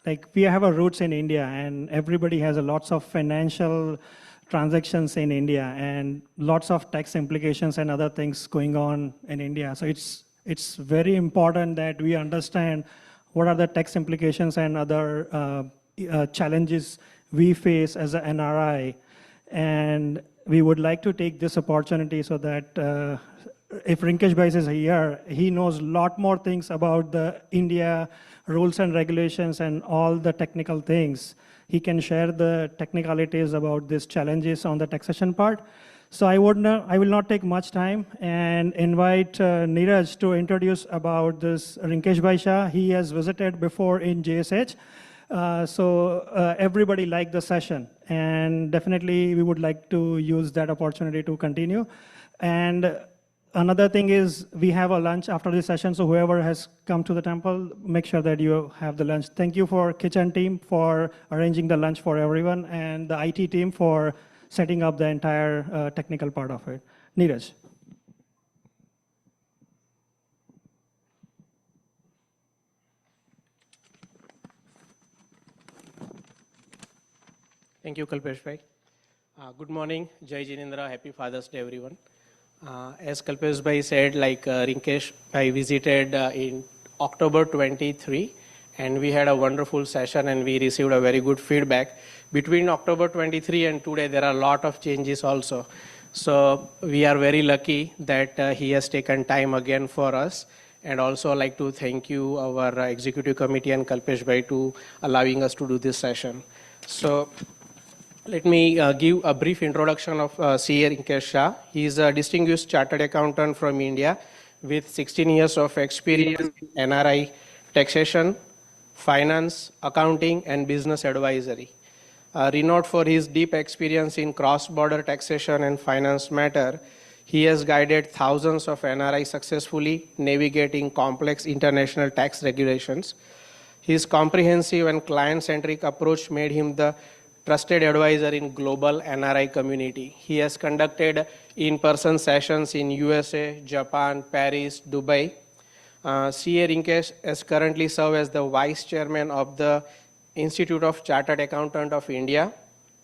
like we have our roots in India, and everybody has a lots of financial transactions in India, and lots of tax implications and other things going on in India. So it's very important that we understand what are the tax implications and other challenges we face as an NRI. And we would like to take this opportunity so that if Rinkesh Bhai is here, he knows a lot more things about the India rules and regulations and all the technical things. He can share the technicalities about these challenges on the taxation part. So I will not take much time and invite Neeraj to introduce about this Rinkesh Bhai Shah. He has visited before in JSH. Everybody liked the session, and definitely we would like to use that opportunity to continue. And another thing is we have a lunch after this session, so whoever has come to the temple, make sure that you have the lunch. Thank you for kitchen team for arranging the lunch for everyone, and the IT team for setting up the entire technical part of it. Neeraj. Thank you, Kalpesh Bhai. Good morning, Jai Jinendra, happy Father's Day, everyone. As Kalpesh Bhai said, Rinkesh Bhai visited in October 23, and we had a wonderful session and we received a very good feedback. Between October 23 and today, there are a lot of changes also. So we are very lucky that he has taken time again for us. And also like to thank you, our executive committee and Kalpesh Bhai, to allowing us to do this session. So let me give a brief introduction of CA Rinkesh Shah. He is a distinguished chartered accountant from India with 16 years of experience in NRI taxation, finance, accounting, and business advisory. Renowned for his deep experience in cross-border taxation and finance matter, he has guided thousands of NRI successfully navigating complex international tax regulations. His comprehensive and client-centric approach made him the trusted advisor in global NRI community. He has conducted in-person sessions in USA, Japan, Paris, Dubai. CA Rinkesh is currently served as the Vice Chairman of the Institute of Chartered Accountant of India,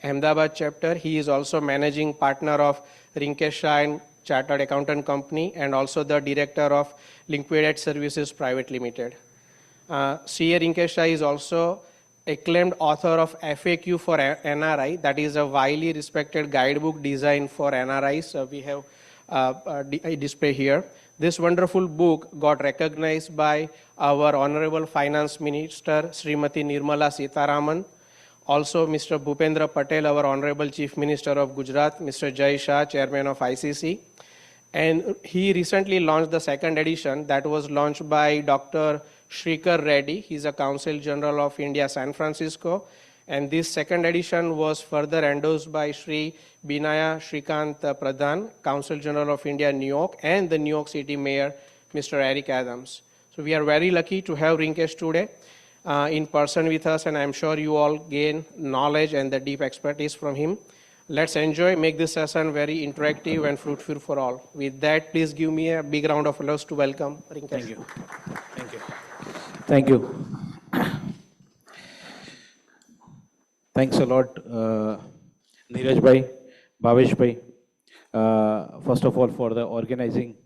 Ahmedabad chapter. He is also managing partner of Rinkesh Shah and Chartered Accountant Company and also the director of Liquidate Services Private Limited. CA Rinkesh Shah is also acclaimed author of FAQ for NRI, that is a widely respected guidebook designed for NRIs. We have a display here. This wonderful book got recognized by our Honorable Finance Minister, Srimati Nirmala Sitharaman, also Mr. Bhupendra Patel, our Honorable Chief Minister of Gujarat, Mr. Jai Shah, Chairman of ICC. And he recently launched the second edition that was launched by Dr. Shrikar Reddy. He's a Consul General of India, San Francisco. And this second edition was further endorsed by Sri Binaya Shrikant Pradhan, Consul General of India, New York, and the New York City Mayor, Mr. Eric Adams. So we are very lucky to have Rinkesh today in person with us, and I'm sure you all gain knowledge and the deep expertise from him. Let's enjoy, make this session very interactive and fruitful for all. With that, please give me a big round of applause to welcome Rinkesh. Thank you. Thank you. Thank you. Thanks a lot, Neeraj Bhai, Bhavesh Bhai, first of all for the organizing,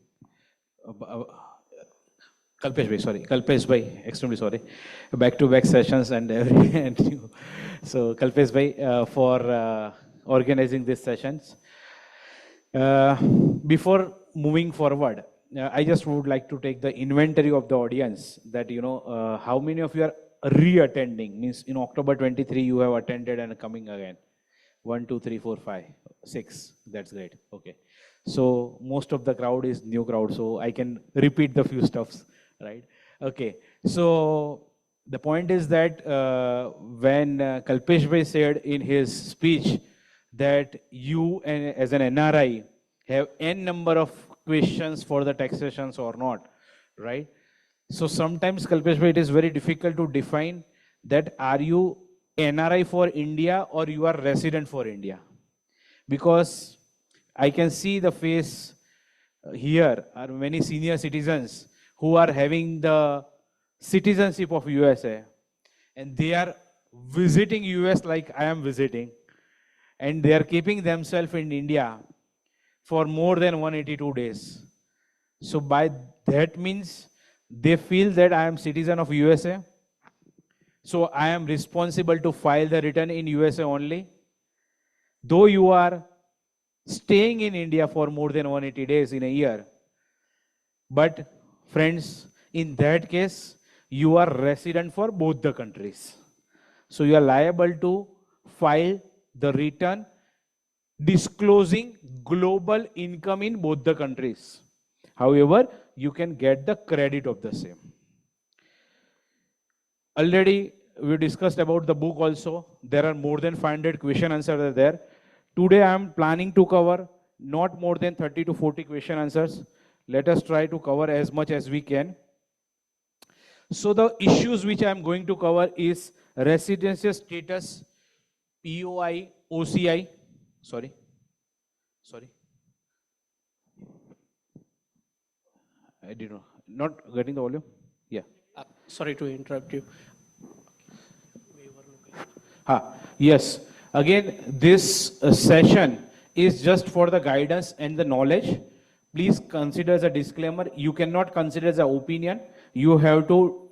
Kalpesh Bhai, extremely sorry, back-to-back sessions and so Kalpesh Bhai for organizing these sessions. Before moving forward, I just would like to take the inventory of the audience that, how many of you are re-attending, means in October 23 you have attended and coming again. 1, 2, 3, 4, 5, 6. That's great. Okay. So most of the crowd is new crowd, so I can repeat the few stuffs, right? Okay. So the point is that when Kalpesh Bhai said in his speech that you as an NRI have n number of questions for the taxations or not, right? So sometimes, Kalpesh Bhai, it is very difficult to define that are you NRI for India or you are resident for India? Because I can see the face here are many senior citizens who are having the citizenship of USA, and they are visiting US like I am visiting, and they are keeping themselves in India for more than 182 days. So by that means they feel that I am citizen of USA. So I am responsible to file the return in USA only. Though you are staying in India for more than 180 days in a year, but friends, in that case, you are resident for both the countries. So you are liable to file the return disclosing global income in both the countries. However, you can get the credit of the same. Already we discussed about the book also. There are more than 500 question answers are there. Today I am planning to cover not more than 30 to 40 question answers. Let us try to cover as much as we can. So the issues which I am going to cover is residential status, POI, OCI. Sorry. I did not getting the volume. Yeah. Sorry to interrupt you. Yes. Again, this session is just for the guidance and the knowledge. Please consider as a disclaimer. You cannot consider as an opinion. You have to,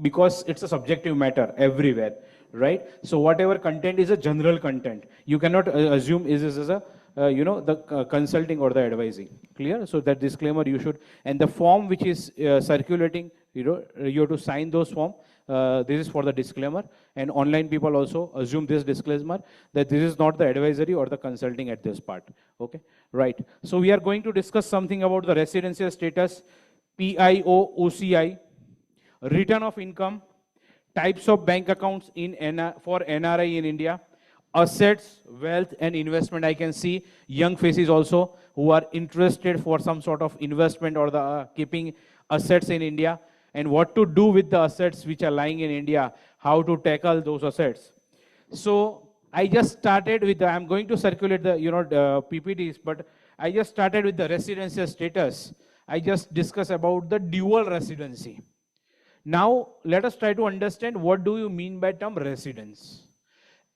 because it's a subjective matter everywhere, right? So whatever content is a general content. You cannot assume is this as a, the consulting or the advising. Clear? So that disclaimer you should, and the form which is circulating, you have to sign those form. This is for the disclaimer, and online people also assume this disclaimer that this is not the advisory or the consulting at this part. Okay, right. So we are going to discuss something about the residential status, PIO, OCI, return of income, types of bank accounts for NRI in India, assets, wealth, and investment. I can see young faces also who are interested for some sort of investment or the keeping assets in India, and what to do with the assets which are lying in India, how to tackle those assets. So I just started with I'm going to circulate the PPTs, but I just started with the residential status. I just discussed about the dual residency. Now let us try to understand what do you mean by term residence.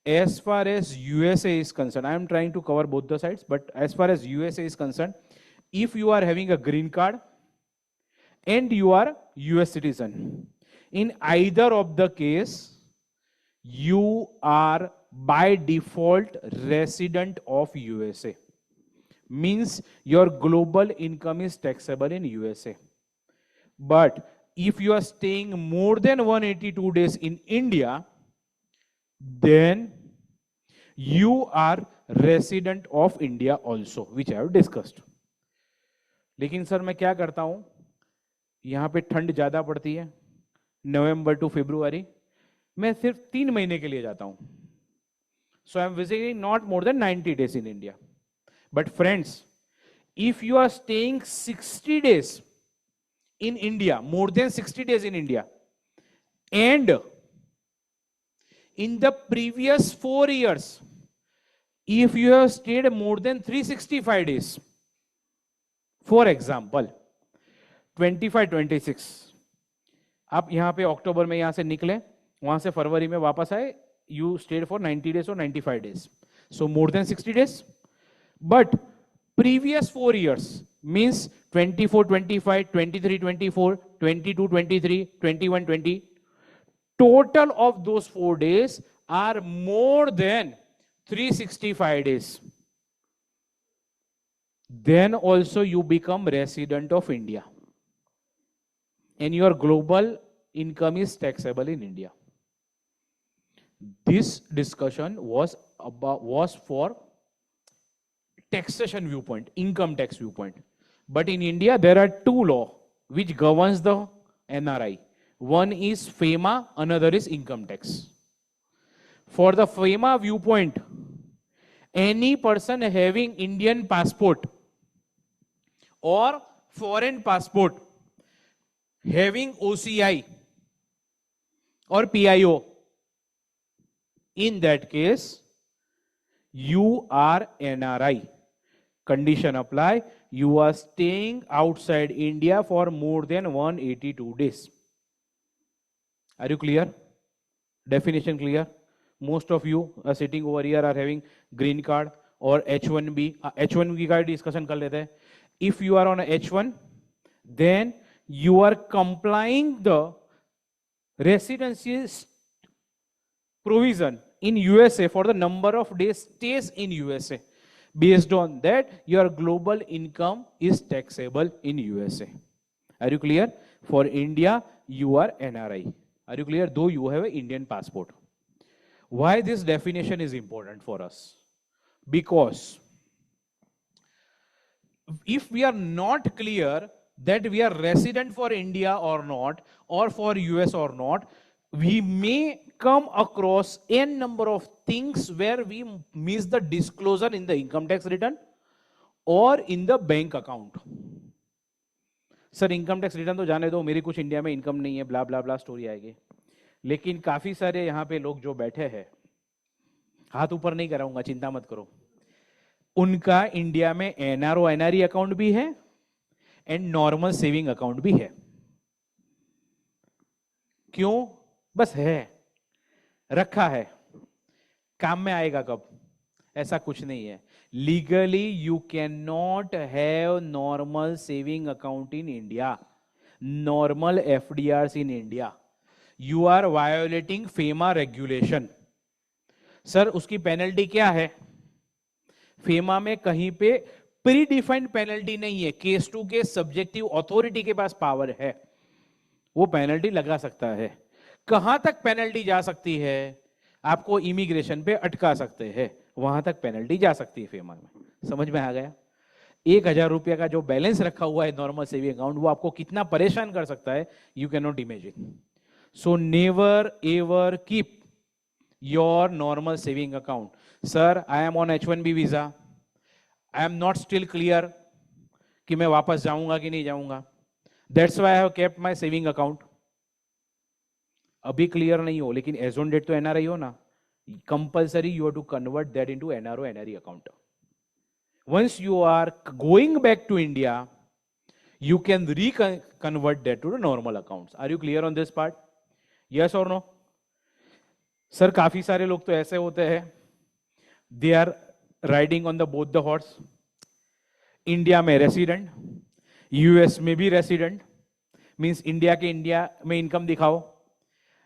As far as USA is concerned, I am trying to cover both the sides, but as far as USA is concerned, if you are having a green card and you are US citizen, in either of the case, you are by default resident of USA. Means your global income is taxable in USA. But if you are staying more than 182 days in India, then you are resident of India also, which I have discussed. लेकिन sir मैं क्या करता हूं, यहां पे ठंड ज्यादा पड़ती है, नवंबर टू फरवरी, मैं सिर्फ 3 महीने के लिए जाता हूं. So I am visiting not more than 90 days in India. But friends, if you are staying 60 days in India, more than 60 days in India, and in the previous 4 years, if you have stayed more than 365 days, for example, 25-26, आप यहां पे अक्टूबर में यहां से निकले, वहां से फरवरी में वापस आए, you stayed for 90 days or 95 days. So more than 60 days. But previous 4 years means 24-25, 23-24, 22-23, 21-20. Total of those 4 days are more than 365 days. Then also you become resident of India. And your global income is taxable in India. This discussion was for taxation viewpoint, income tax viewpoint. But in India, there are 2 laws which governs the NRI. One is FEMA, another is income tax. For the FEMA viewpoint, any person having Indian passport or foreign passport having OCI or PIO, in that case, you are NRI. Condition apply, you are staying outside India for more than 182 days. Are you clear? Definition clear? Most of you are sitting over here are having green card or H1B. H1B का discussion कर लेते हैं. If you are on a H1, then you are complying the residency provision in USA for the number of days stays in USA. Based on that, your global income is taxable in USA. Are you clear? For India, you are NRI. Are you clear? Though you have an Indian passport. Why this definition is important for us? Because if we are not clear that we are resident for India or not, or for US or not, we may come across n number of things where we miss the disclosure in the income tax return or in the bank account. Sir income tax return तो जाने दो, मेरी कुछ India में income नहीं है, ब्ला ब्ला ब्ला story आएगी. लेकिन काफी सारे यहाँ पे लोग जो बैठे हैं, हाथ ऊपर नहीं कराऊंगा, चिंता मत करो, उनका इंडिया में एनआरओ एनआरई अकाउंट भी है एंड नॉर्मल सेविंग अकाउंट भी है. क्यों? बस है, रखा है, काम में आएगा कब? ऐसा कुछ नहीं है. Legally you can not have normal saving account in India, normal FDR in India. You are violating FEMA regulation. Sir उसकी पेनल्टी क्या है? फेमा में कहीं पे प्री डिफाइंड पेनल्टी नहीं है. Case to case subjective authority के पास पावर है, वो पेनल्टी लगा सकता है. कहां तक पेनल्टी जा सकती है? आपको इमिग्रेशन पे अटका सकते हैं, वहां तक पेनल्टी जा सकती है फेमा में. समझ में आ गया? 1,000 रुपया का जो बैलेंस रखा हुआ है नॉर्मल सेविंग अकाउंट, वो आपको कितना परेशान कर सकता है, you can not imagine. So never ever keep your normal saving account. Sir I am on H1B visa, I am not still clear कि मैं वापस जाऊंगा कि नहीं जाऊंगा, that's why I have kept my saving account. अभी clear नहीं हो, लेकिन एज ऑन डेट तो एनआरआई हो ना, compulsory you have to convert that into NRO NRE account. Once you are going back to India, you can reconvert that to the normal accounts. Are you clear on this part? Yes or no? Sir काफी सारे लोग तो ऐसे होते हैं, they are riding on the both the horse. India में resident, US में भी रेसिडेंट, मींस इंडिया के इंडिया में इनकम दिखाओ,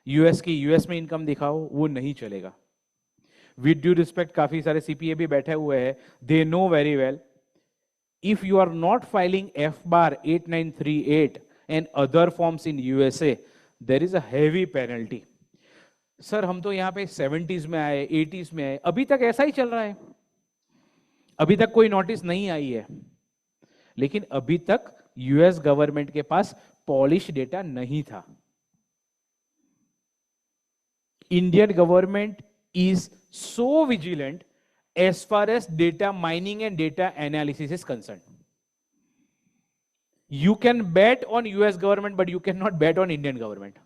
यूएस की यूएस में इनकम दिखाओ, वो नहीं चलेगा. विद ड्यू रिस्पेक्ट, काफी सारे सीपीए भी बैठे हुए हैं, they know very well, if you are not filing FBAR 8938 and other forms in USA, there is a heavy penalty. Sir हम तो यहाँ पे 70s में आए, 80s में आए, अभी तक ऐसा ही चल रहा है. अभी तक कोई नोटिस नहीं आई है, लेकिन अभी तक यूएस गवर्नमेंट के पास पॉलिश डेटा नहीं था. Indian government is so vigilant as far as data mining and data analysis is concerned. You can bet on US government, but you cannot bet on Indian government.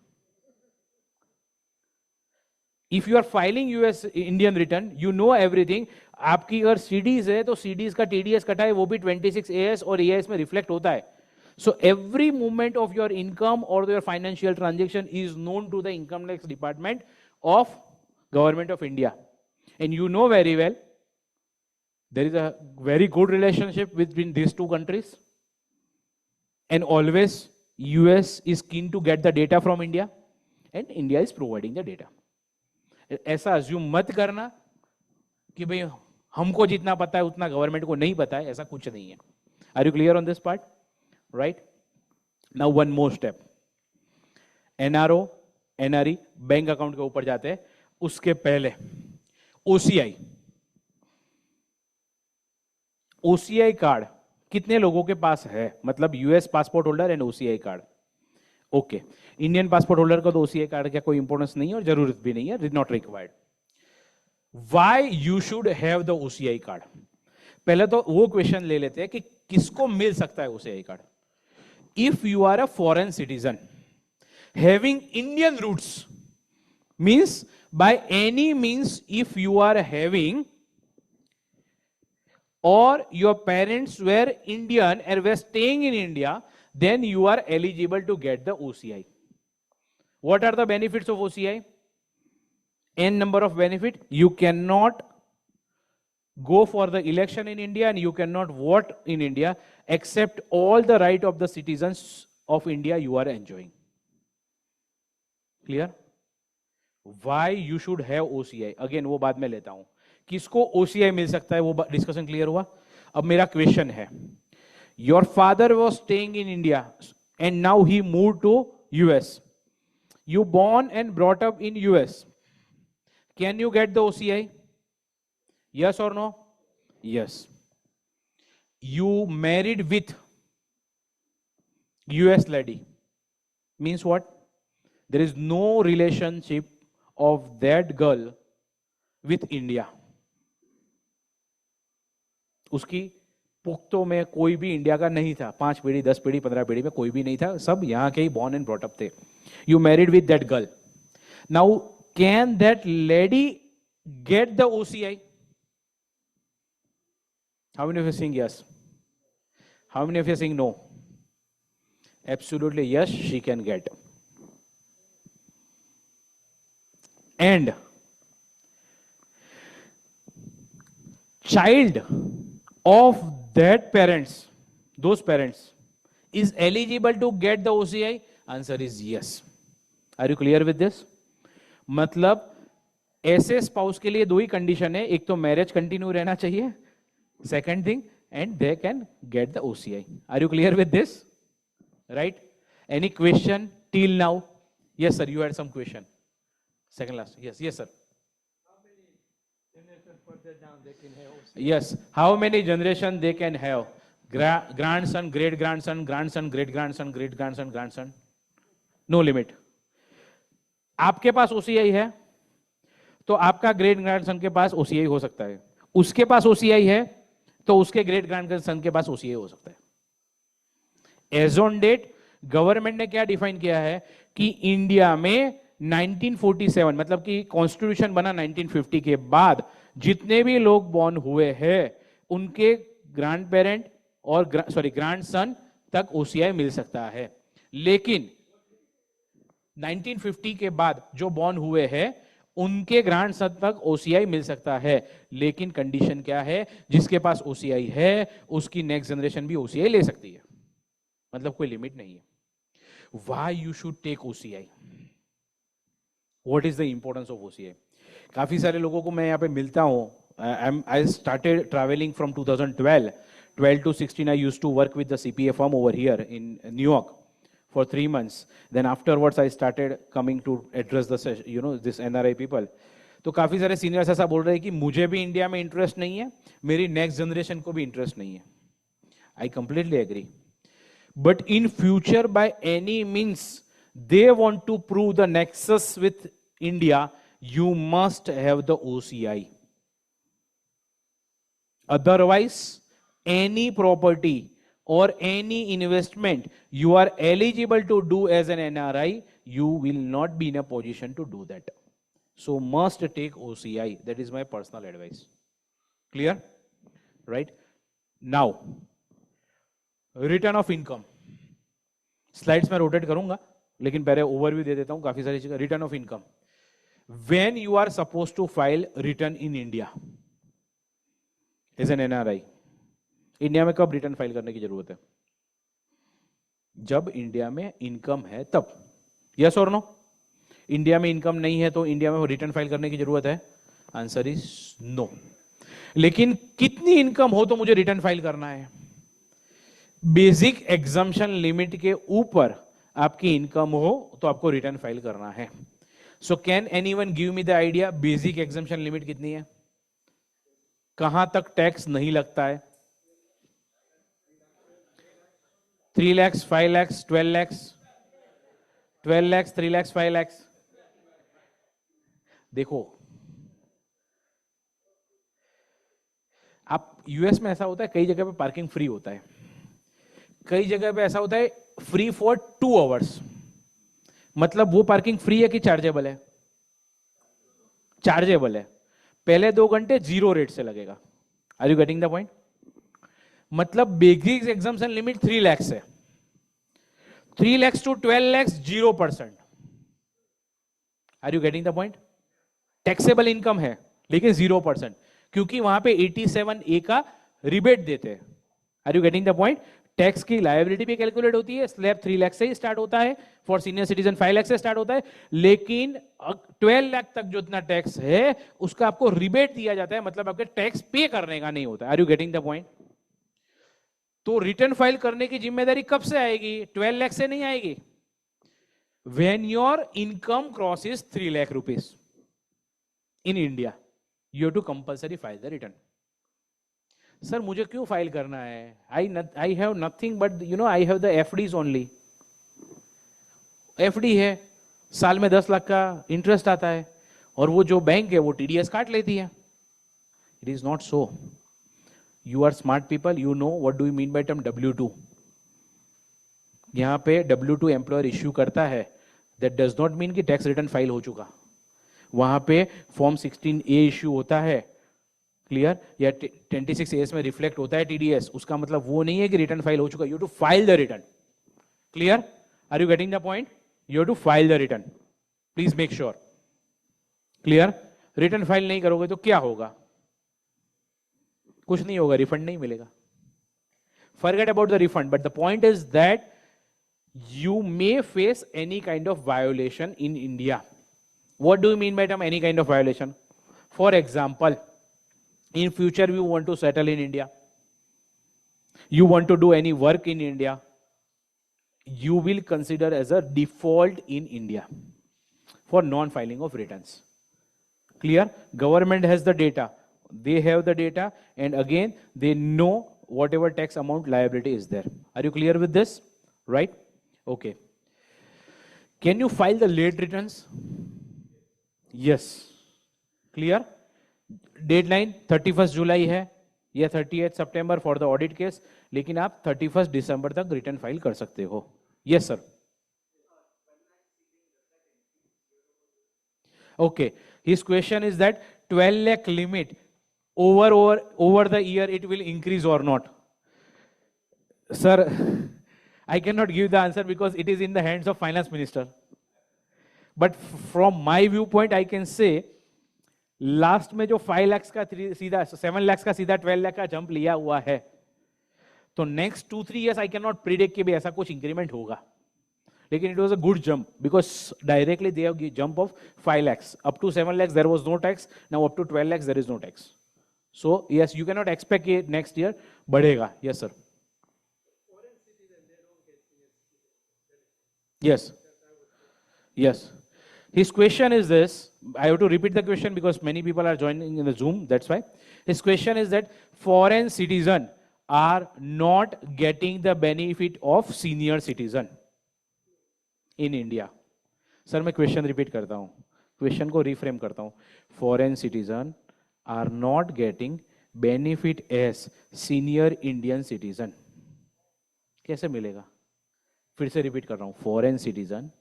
If you are filing US Indian return, you know everything. आपकी अगर CDs है तो CDs का TDS कटा है, वो भी 26 AS और AS में reflect होता है. So every movement of your income or your financial transaction is known to the income tax department of government of India. And you know very well, there is a very good relationship between these two countries, and always US is keen to get the data from India and India is providing the data. ऐसा assume मत करना कि भाई हमको जितना पता है उतना गवर्नमेंट को नहीं पता है, ऐसा कुछ नहीं है. Are you clear on this part? Right? Now one more step. NRO, NRE, bank account के ऊपर जाते हैं. उसके पहले OCI. OCI कार्ड कितने लोगों के पास है? मतलब US passport holder and OCI card. Okay, Indian passport holder को तो OCI कार्ड का कोई इंपॉर्टेंस नहीं है और जरूरत भी नहीं है, it not required. Why you should have the OCI card? पहले तो वो क्वेश्चन ले लेते हैं कि किसको मिल सकता है OCI card. If you are a foreign citizen having Indian roots, means by any means, if you are having or your parents were Indian and were staying in India, then you are eligible to get the OCI. What are the benefits of OCI? n number of benefit. You cannot go for the election in India and you cannot vote in India, except all the right of the citizens of India you are enjoying. Clear? Why you should have OCI? Again वो बाद में लेता हूं. किसको OCI मिल सकता है वो discussion clear हुआ. अब मेरा क्वेश्चन है, your father was staying in India and now he moved to US. You born and brought up in US. Can you get the OCI? Yes or no? Yes. You married with US lady. Means what? There is no relationship of that girl with India. उसकी पुख्तों में कोई भी India का नहीं था. 5 पीढ़ी, 10 पीढ़ी, 15 पीढ़ी में कोई भी नहीं था. सब यहाँ के ही born and brought up थे. You married with that girl. Now, can that lady get the OCI? How many of you are saying yes? How many of you are saying no? Absolutely yes, she can get. And child of that parents, those parents, is eligible to get the OCI? Answer is yes. Are you clear with this? मतलब ऐसे spouse के लिए 2 ही condition है. एक तो marriage continue रहना चाहिए, second thing, and they can get the OCI. Are you clear with this? Right? Any question till now? Yes sir, you had some question. Second last. Yes sir. How many generations further down they can have OCI? Yes, how many generation they can have? Grandson, great grandson, grandson, great grandson, great grandson, grandson. No limit. आपके पास OCI है तो आपका great grandson के पास OCI हो सकता है. उसके पास OCI है तो उसके ग्रेट ग्रैंडसन के पास OCI हो सकता है. एज ऑन डेट गवर्नमेंट ने क्या डिफाइन किया है कि इंडिया में 1947 मतलब कि कॉन्स्टिट्यूशन बना 1950 के बाद जितने भी लोग बॉर्न हुए हैं उनके ग्रैंड पेरेंट और ग्रैंडसन तक OCI मिल सकता है. लेकिन 1950 के बाद जो बॉर्न हुए हैं उनके ग्रैंडसन तक OCI मिल सकता है. लेकिन कंडीशन क्या है? जिसके पास OCI है उसकी नेक्स्ट जनरेशन भी OCI ले सकती है. मतलब कोई लिमिट नहीं है. Why you should take OCI? What is the importance of OCI? काफी सारे लोगों को मैं यहाँ पे मिलता हूँ. I started traveling from 2012. 12 to 16 I used to work with the CPA firm over here in New York for 3 months. Then afterwards I started coming to address the this NRI people. तो काफी सारे seniors ऐसा बोल रहे हैं कि मुझे भी इंडिया में इंटरेस्ट नहीं है, मेरी नेक्स्ट जनरेशन को भी इंटरेस्ट नहीं है. I completely agree. But in future, by any means, they want to prove the nexus with India, you must have the OCI. Otherwise, any property or any investment you are eligible to do as an NRI, you will not be in a position to do that. So must take OCI. That is my personal advice. Clear? Right? Now, return of income. Slides में rotate करूंगा लेकिन पहले overview दे देता हूं काफी सारी चीजें. Return of income. When you are suppose to file return in India as an NRI, India में कब रिटर्न फाइल करने की जरूरत है? जब इंडिया में इनकम है तब. यस और नो? इंडिया में इनकम नहीं है तो इंडिया में रिटर्न फाइल करने की जरूरत है? Answer is no. लेकिन कितनी इनकम हो तो मुझे रिटर्न फाइल करना है? बेसिक एग्जम्पशन लिमिट के ऊपर आपकी इनकम हो तो आपको रिटर्न फाइल करना है. So can anyone give me the idea basic exemption limit कितनी है? कहां तक टैक्स नहीं लगता है? 3 लाख, 5 लाख, 12 लाख, 12 लाख, 3 लाख, 5 लाख. देखो आप यूएस में ऐसा होता है कई जगह पे पार्किंग फ्री होता है, कई जगह पे ऐसा होता है फ्री फॉर 2 आवर्स. मतलब वो पार्किंग फ्री है कि चार्जेबल है? चार्जेबल है. पहले 2 घंटे 0 रेट से लगेगा. Are you getting the point? मतलब बेसिक एग्जम्पशन लिमिट 3 लाख है. 3 lakhs to 12 lakhs 0%. Are you getting the point? Taxable income है लेकिन 0%, क्योंकि वहां पे 87A का रिबेट देते हैं। Are you getting the point? Tax की लायबिलिटी भी कैलकुलेट होती है, स्लैब 3 लाख से ही स्टार्ट होता है, फॉर सीनियर सिटीजन 5 लाख से स्टार्ट होता है, लेकिन 12 लाख तक जो इतना टैक्स है उसका आपको रिबेट दिया जाता है, मतलब आपके टैक्स पे करने का नहीं होता। Are you getting the point? तो रिटर्न फाइल करने की जिम्मेदारी कब से आएगी? 12 लाख से नहीं आएगी। When your income crosses 3 lakh rupees in India, you have to compulsory file the return. Sir मुझे क्यों फाइल करना है? I have nothing but I have the FDs only. FD है, साल में 10 लाख का इंटरेस्ट आता है, और वो जो बैंक है वो TDS काट लेती है। It is not so. You are smart people, you know what do you mean by term W2. यहां पे W2 एम्प्लॉयर इश्यू करता है, दैट डज नॉट मीन कि टैक्स रिटर्न फाइल हो चुका। वहां पे फॉर्म 16A इश्यू होता है, क्लियर, या 26AS में रिफ्लेक्ट होता है TDS, उसका मतलब वो नहीं है कि रिटर्न फाइल हो चुका। You to file the return. Clear? Are you getting the point? You to file the return, please make sure. Clear? Return file नहीं करोगे तो क्या होगा? कुछ नहीं होगा, रिफंड नहीं मिलेगा। Forget about the refund, but the point is that you may face any kind of violation in India. What do you mean by term any kind of violation? For example, in future you want to settle in India, you want to do any work in India, you will consider as a default in India for non-filing of returns. Clear? Government has the data, they have the data, and again they know whatever tax amount liability is there. Are you clear with this? Right? Okay. Can you file the late returns? Yes. Clear? Deadline 31st July है या 30th September for the audit case, लेकिन आप 31st December तक return file कर सकते हो। Yes sir. Okay. His question is that 12 lakh limit over the year, it will increase or not? Sir, I cannot give the answer because it is in the hands of finance minister. But from my viewpoint, I can say last में जो 5 lakhs का सीधा 7 lakhs का सीधा 12 lakh का jump लिया हुआ है, तो next 2-3 years I can not predict कि भी ऐसा कुछ इंक्रीमेंट होगा, लेकिन it was a good jump because directly they have jump of 5 lakhs up to 7 lakhs there was no tax, now up to 12 lakhs there is no tax. So yes, you can not expect कि next year बढ़ेगा। Yes sir. Yes yes, his question is this, I have to repeat the question because many people are joining in the Zoom, that's why. His question is that foreign citizen are not getting the benefit of senior citizen in India. Sir, मैं question repeat करता हूँ, question को reframe करता हूँ। Foreign citizen are not getting benefit as senior Indian citizen. कैसे मिलेगा? फिर से repeat कर रहा हूँ, foreign citizen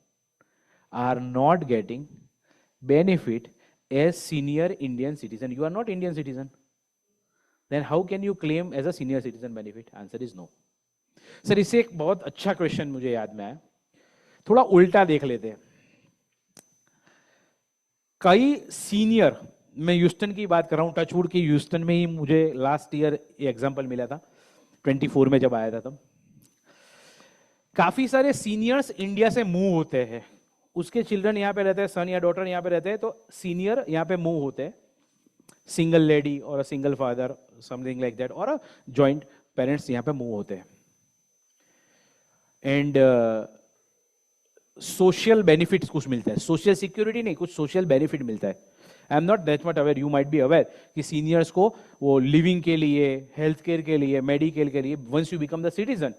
are not getting benefit as senior Indian citizen. You are not Indian citizen. Then how can you claim as a senior citizen benefit? Answer is no. Sir इससे एक बहुत अच्छा क्वेश्चन मुझे याद में आया, थोड़ा उल्टा देख लेते हैं। कई सीनियर, मैं ह्यूस्टन की बात कर रहा हूं, टचवुड की ह्यूस्टन में ही मुझे लास्ट ईयर एग्जांपल मिला था 24 में जब आया था तब। काफी सारे सीनियर्स इंडिया से मूव होते हैं, उसके चिल्ड्रन यहाँ पे रहते हैं, सन या डॉटर यहाँ पे रहते हैं, तो सीनियर यहाँ पे मूव होते हैं, सिंगल लेडी और a single father something like that, और जॉइंट पेरेंट्स यहाँ पे मूव होते हैं। एंड सोशल बेनिफिट्स कुछ मिलता है, सोशल सिक्योरिटी नहीं, कुछ सोशल बेनिफिट मिलता है। आई am not that much aware, you might be aware कि सीनियर्स को वो लिविंग के लिए, हेल्थ केयर के लिए, मेडिकल के लिए, once you become the citizen,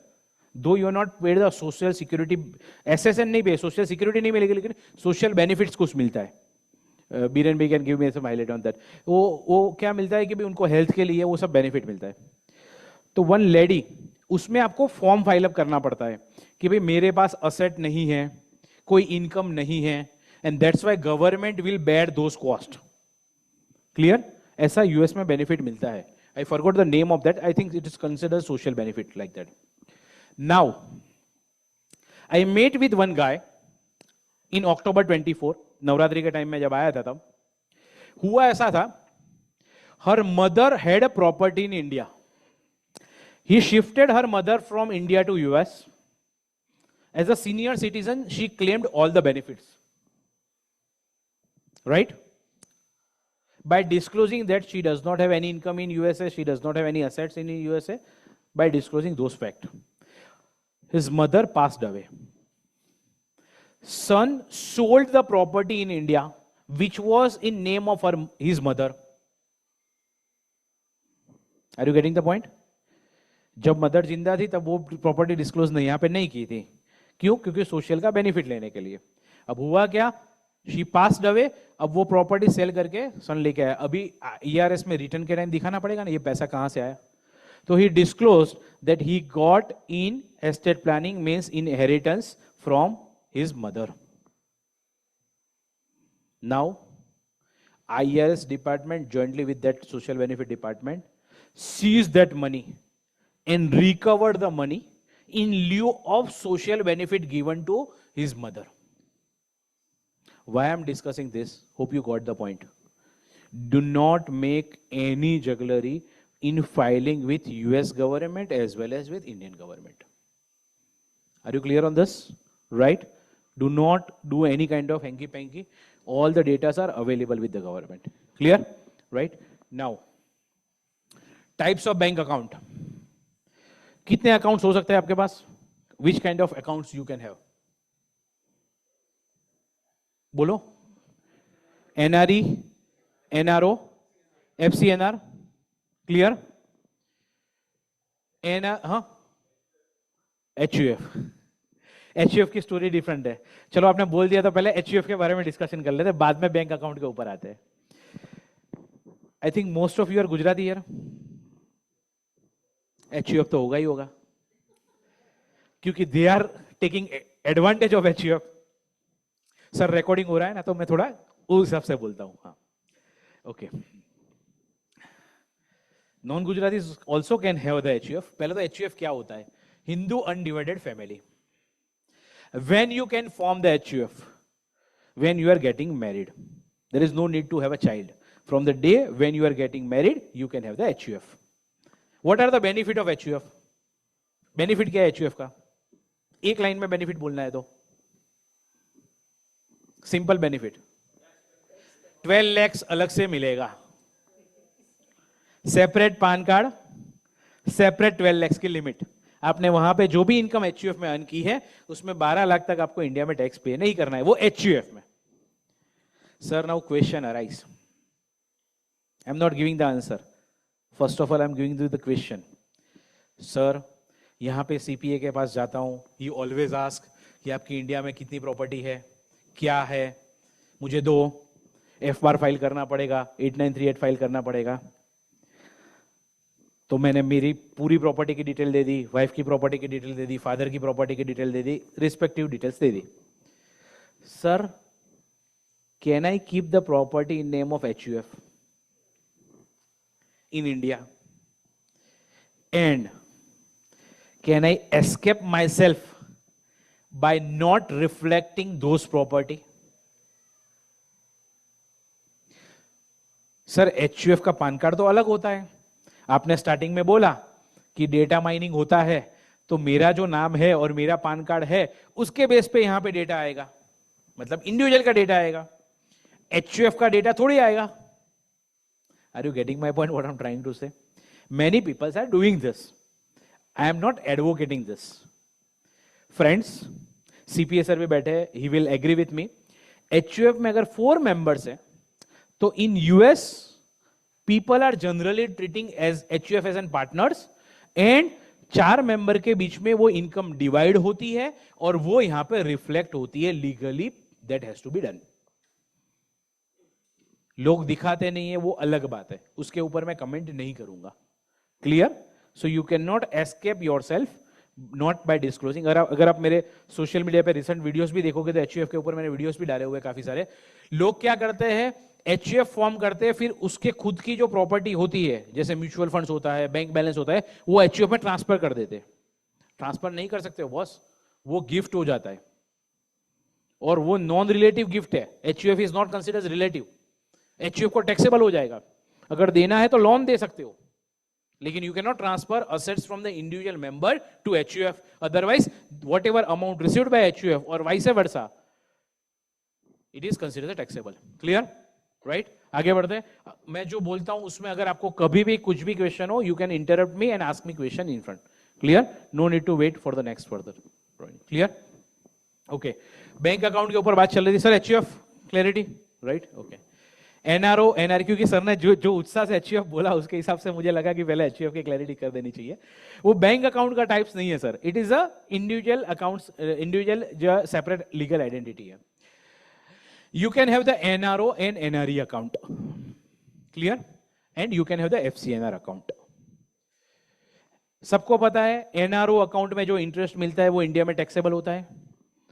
though you are not paid the social security, SSN नहीं पे, सोशल सिक्योरिटी नहीं मिलेगी, लेकिन सोशल बेनिफिट्स कुछ मिलता है। Biren B can give me some highlight on that. वो क्या मिलता है कि भी उनको हेल्थ के लिए वो सब बेनिफिट मिलता है। तो वन लेडी, उसमें आपको फॉर्म फाइल अप करना पड़ता है कि भाई मेरे पास असेट नहीं है, कोई इनकम नहीं है, and that's why government will bear those cost. Clear? ऐसा यूएस में बेनिफिट मिलता है। I forgot the name of that, I think it is considered social benefit like that. Now, I met with one guy in October 24, Navratri के time में जब आया था तब, हुआ ऐसा था, her mother had a property in India. He shifted her mother from India to US. As a senior citizen, she claimed all the benefits. Right? By disclosing that she does not have any income in USA, she does not have any assets in USA, by disclosing those facts. His mother passed away. Son sold the property in India, which was in name of his mother. Are you getting the point? जब mother जिंदा थी तब वो property disclose नहीं यहां पे नहीं की थी. क्यों? क्योंकि सोशल का बेनिफिट लेने के लिए. अब हुआ क्या, शी पास्ड अवे, अब वो प्रॉपर्टी सेल करके सन लेके आया. अभी ईआरएस में रिटर्न के टाइम दिखाना पड़ेगा ना ये पैसा कहां से आया. तो he disclose that he got in estate planning means inheritance from his mother. Now IRS department jointly with that social benefit department seized that money and recovered the money in lieu of social benefit given to his mother. Why I'm discussing this? Hope you got the point. Do not make any jugglery in filing with US government as well as with Indian government. Are you clear on this? Right? Do not do any kind of hanky-panky. All the data are available with the government. Clear? Right? Now, types of bank account. कितने accounts हो सकते हैं आपके पास? Which kind of accounts you can have? बोलो. NRE, NRO, FCNR, clear? HUF. HUF की story different है. चलो आपने बोल दिया तो पहले HUF के बारे में डिस्कशन कर लेते हैं, बाद में बैंक अकाउंट के ऊपर आते हैं. I think most of you are Gujarati here. HUF तो होगा ही होगा क्योंकि they are taking advantage of HUF. Sir recording हो रहा है ना तो मैं थोड़ा उस हिसाब से बोलता हूं. हाँ, okay. Non Gujarati also can have the HUF. पहले तो HUF क्या होता है? Hindu undivided family. When you can form the HUF, when you are getting married, there is no need to have a child. From the day when you are getting married, you can have the HUF. What are the benefit of HUF? Benefit क्या है HUF का? एक line में benefit बोलना है तो simple benefit 12 lakhs अलग से मिलेगा. Separate PAN card, separate 12 lakhs की लिमिट. आपने वहां पे जो भी इनकम HUF में अर्न की है उसमें 12 लाख तक आपको इंडिया में टैक्स पे नहीं करना है, वो HUF में. Sir now question arise. I am not giving the answer. First of all I am giving you the question. Sir यहां पे CPA के पास जाता हूं, ही ऑलवेज आस्क कि आपकी इंडिया में कितनी प्रॉपर्टी है, क्या है, मुझे दो. FBAR फाइल करना पड़ेगा, 8938 फाइल करना पड़ेगा. तो मैंने मेरी पूरी प्रॉपर्टी की डिटेल दे दी, वाइफ की प्रॉपर्टी की डिटेल दे दी, फादर की प्रॉपर्टी की detail they the, respective details they the. Sir can I keep the property in name of HUF in India? And can I escape myself by not reflecting those property? Sir HUF का PAN card तो अलग होता है. आपने starting में बोला कि data mining होता है तो मेरा जो नाम है और मेरा पान कार्ड है उसके बेस पे यहां पे डेटा आएगा, मतलब इंडिविजुअल का डेटा आएगा. HUF का डेटा थोड़ी आएगा. Are you getting my point? What I'm trying to say? Many people are doing this. I am not advocating this. Friends, CPA sir भी बैठे, he will agree with me. HUF में अगर 4 members हैं, तो in US people are generally treating as HUF as an partners and 4 member के बीच में वो इनकम डिवाइड होती है और वो यहां पे रिफ्लेक्ट होती है legally. That has to be done. लोग दिखाते नहीं है वो अलग बात है, उसके ऊपर मैं कमेंट नहीं करूंगा. Clear? So you can not escape yourself not by disclosing. अगर आप मेरे सोशल मीडिया पे रिसेंट वीडियोस भी देखोगे तो HUF के ऊपर मैंने वीडियोस भी डाले हुए काफी सारे. लोग क्या करते हैं, HUF फॉर्म करते हैं, फिर उसके खुद की जो प्रॉपर्टी होती है जैसे म्यूचुअल फंड्स होता है, बैंक बैलेंस होता है, वो HUF में ट्रांसफर कर देते हैं. ट्रांसफर नहीं कर सकते बॉस, वो गिफ्ट हो जाता है और वो नॉन रिलेटिव गिफ्ट है. HUF is not considered relative. HUF को टैक्सेबल हो जाएगा। अगर देना है तो लोन दे सकते हो, लेकिन you can not transfer assets from the individual member to HUF, otherwise whatever amount received by HUF और vice versa it is considered taxable. Clear? Right, आगे बढ़ते हैं। मैं जो बोलता हूं उसमें अगर आपको कभी भी कुछ भी क्वेश्चन हो, you can interrupt me and ask me question in front. Clear? No need to wait for the next further. Clear? Okay, bank account के ऊपर बात चल रही थी सर, HUF clarity, right? Okay, NRO NR, क्योंकि सर ने जो उत्साह से एचयूएफ बोला उसके हिसाब से मुझे लगा कि पहले एचयूएफ की क्लैरिटी कर देनी चाहिए। वो बैंक अकाउंट का टाइप्स नहीं है sir, it is a individual accounts, individual जो सेपरेट लीगल आइडेंटिटी है। You can have the NRO and NRE account, clear? And you can have the FCNR account. सबको पता है NRO अकाउंट में जो इंटरेस्ट मिलता है वो इंडिया में टैक्सेबल होता है,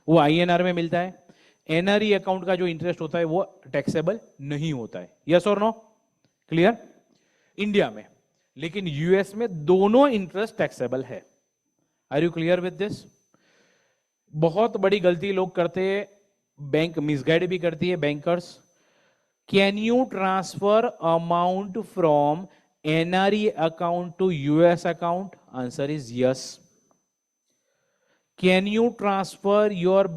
वो INR में मिलता है। NRE अकाउंट का जो इंटरेस्ट होता है वो टैक्सेबल नहीं होता है। यस और नो? क्लियर? इंडिया में, लेकिन यूएस में दोनों इंटरेस्ट टैक्सेबल है। Are you clear with this? बहुत बड़ी गलती लोग करते हैं, बैंक मिसगाइड भी करती है bankers. Can you transfer amount from NRE account to US account? Answer is yes. Can you transfer your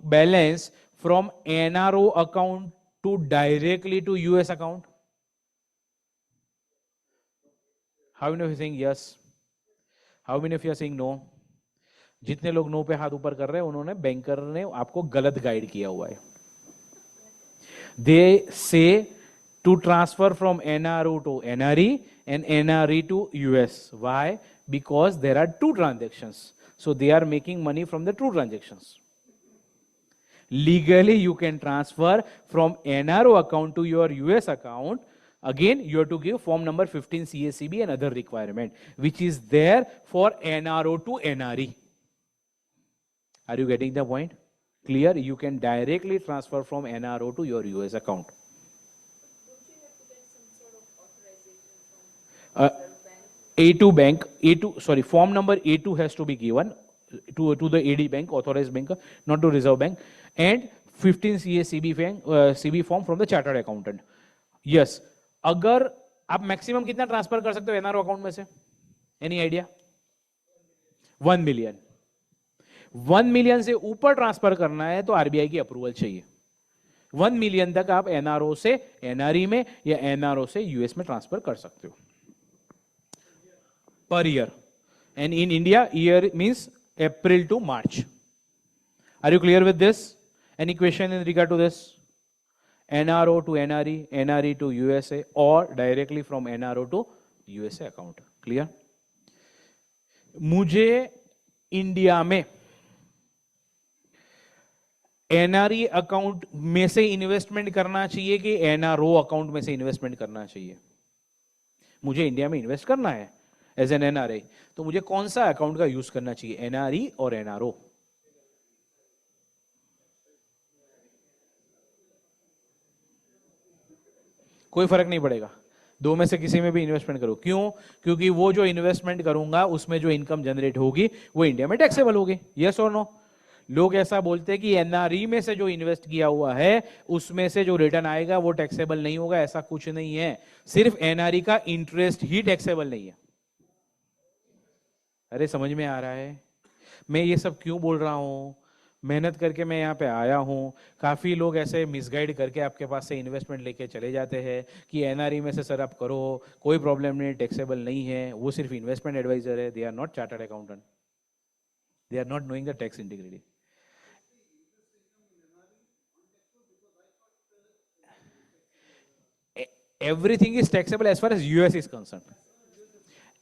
balance from NRO account to directly to US account? How many of you saying yes? How many of you are saying no? जितने लोग no पे हाथ ऊपर कर रहे हैं उन्होंने, banker ने आपको गलत गाइड किया हुआ है। They say to transfer from NRO to NRE and NRE to US. Why? Because there are two transactions, so they are making money from the two transactions. Legally you can transfer from NRO account to your US account. Again, you have to give form number 15 CACB and other requirement, which is there for NRO to NRE. Are you getting the point? Clear? You can directly transfer from NRO to your US account. A2 bank, form number A2 has to be given to the AD bank, authorized bank, not to Reserve Bank, and 15 CB form from the chartered accountant. Yes. अगर आप maximum कितना transfer कर सकते हो NRO account में से? Any idea? 1 million. 1 million से ऊपर ट्रांसफर करना है तो आरबीआई की अप्रूवल चाहिए। 1 मिलियन तक आप एनआरओ से एनआरई में या एनआरओ से यूएस में ट्रांसफर कर सकते हो per year. And in India year means April to March. Are you clear with this? Any question in regard to this? NRO to NRE, NRE to USA, or directly from NRO to USA account. Clear? मुझे India में NRE account में से investment करना चाहिए कि NRO account में से investment करना चाहिए? मुझे इंडिया में इन्वेस्ट करना है एज एन NRI, तो मुझे कौन सा अकाउंट का यूज करना चाहिए, NRE और NRO? कोई फर्क नहीं पड़ेगा, दो में से किसी में भी इन्वेस्टमेंट करो। क्यों? क्योंकि वो जो इन्वेस्टमेंट करूंगा उसमें जो इनकम जनरेट होगी वो इंडिया में टैक्सेबल होगी। यस और नो? लोग ऐसा बोलते हैं कि एनआरई में से जो इन्वेस्ट किया हुआ है उसमें से जो रिटर्न आएगा वो टैक्सेबल नहीं होगा। ऐसा कुछ नहीं है, सिर्फ एनआरई का इंटरेस्ट ही टैक्सेबल नहीं है। अरे समझ में आ रहा है मैं ये सब क्यों बोल रहा हूं? मेहनत करके मैं यहाँ पे आया हूँ। काफ़ी लोग ऐसे मिसगाइड करके आपके पास से इन्वेस्टमेंट लेके चले जाते हैं कि एनआरई में से सर आप करो, कोई प्रॉब्लम नहीं, टैक्सेबल नहीं है। वो सिर्फ इन्वेस्टमेंट एडवाइजर है, they are not chartered accountant, they are not knowing the tax integrity. Everything is taxable as far as US is concerned.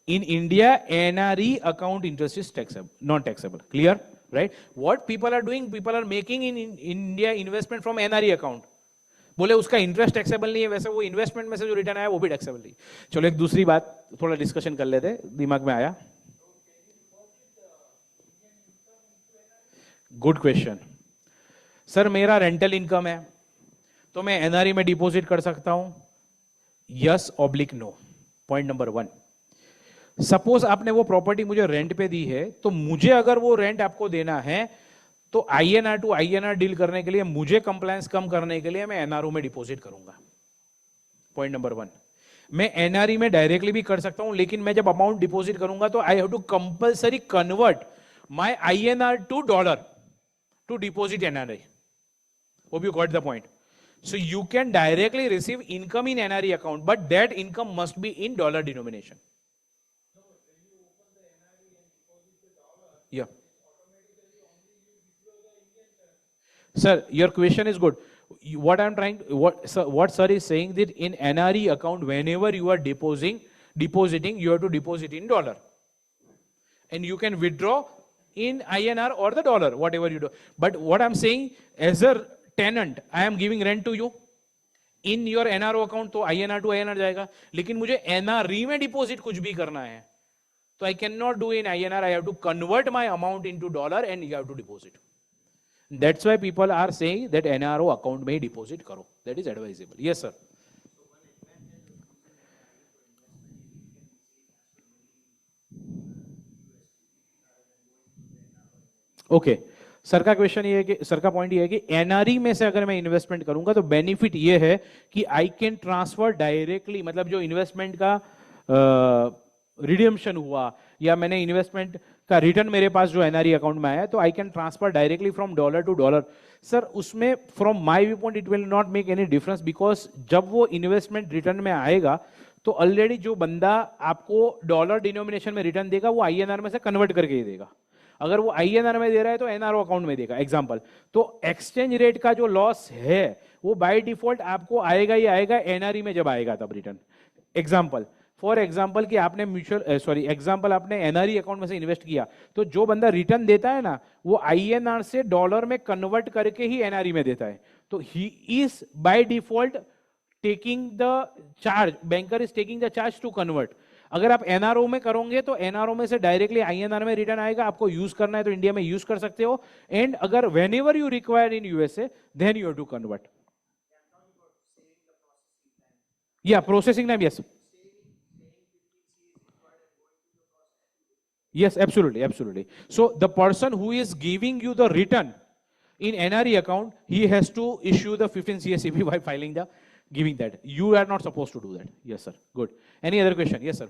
In India, NRE account interest is taxable, not taxable. Clear? Right? What people are doing, people are making in India investment from NRE account. बोले उसका interest taxable नहीं है, वैसे वो investment में से जो return आया वो भी टैक्सेबल नहीं। चलो एक दूसरी बात थोड़ा डिस्कशन कर लेते, दिमाग में आया। Good question sir. मेरा रेंटल इनकम है तो मैं एनआरई में डिपॉजिट कर सकता हूं? Yes oblique no. Point number 1, suppose आपने वो प्रॉपर्टी मुझे रेंट पे दी है, तो मुझे अगर वो रेंट आपको देना है तो आईएनआर टू आईएनआर डील करने के लिए, मुझे कंप्लायंस कम करने के लिए मैं एनआरओ में डिपॉजिट करूंगा। Point number 1। मैं एनआरई में डायरेक्टली भी कर सकता हूं, लेकिन मैं जब अमाउंट डिपॉजिट करूंगा तो I have to compulsory convert my INR to dollar to deposit NRE. Hope you got the point. So you can directly receive income in NRE account, but that income must be in dollar denomination. Yeah. Sir, your question is good. What I'm trying, what sir is saying that in NRE account, whenever you are depositing, you have to deposit in dollar, and you can withdraw in INR or the dollar, whatever you do. But what I'm saying, as a tenant, I am giving rent to you. In your NRO account तो INR to INR जाएगा, लेकिन मुझे NRE में deposit कुछ भी करना है तो I can not do in INR, I have to convert my amount into dollar and you have to deposit. That's why people are saying that NRO account में डिपॉजिट करो, that is advisable. Yes sir. Okay, sir का question ये है कि, sir का point ये है कि एनआरई में से अगर मैं इन्वेस्टमेंट करूंगा तो बेनिफिट ये है कि आई कैन ट्रांसफर डायरेक्टली, मतलब जो इन्वेस्टमेंट का रिडीम्पशन हुआ या मैंने इन्वेस्टमेंट का रिटर्न मेरे पास जो एनआरई अकाउंट में आया, तो I can transfer directly from dollar to dollar. Sir उसमें from my view point it will not make any difference, because जब वो इन्वेस्टमेंट रिटर्न में आएगा तो ऑलरेडी जो बंदा आपको डॉलर डिनोमिनेशन में रिटर्न देगा वो आईएनआर में से कन्वर्ट करके ही देगा। अगर वो आईएनआर में दे रहा है तो एनआरओ अकाउंट में देगा, एग्जांपल। तो एक्सचेंज रेट का जो लॉस है वो बाय डिफॉल्ट आपको आएगा ही आएगा एनआरई में जब आएगा तब रिटर्न। एग्जांपल, फॉर एग्जांपल कि आपने एग्जांपल आपने एनआरई अकाउंट में से इन्वेस्ट किया, तो जो बंदा रिटर्न देता है ना वो आईएनआर से डॉलर में कन्वर्ट करके ही एनआरई में देता है। तो he is by default taking the charge, banker is taking the charge to convert. अगर आप एनआरओ में करोगे तो एनआरओ में से डायरेक्टली आईएनआर में रिटर्न आएगा, आपको यूज करना है तो इंडिया में यूज कर सकते हो, एंड अगर whenever you require in USA then you have to convert. या processing time, yes yes, absolutely. So the person who is giving you the return in NRE account, he has to issue the 15 CSEB by filing the giving that. You are not supposed to do that. Yes sir, good. Any other question? Yes sir.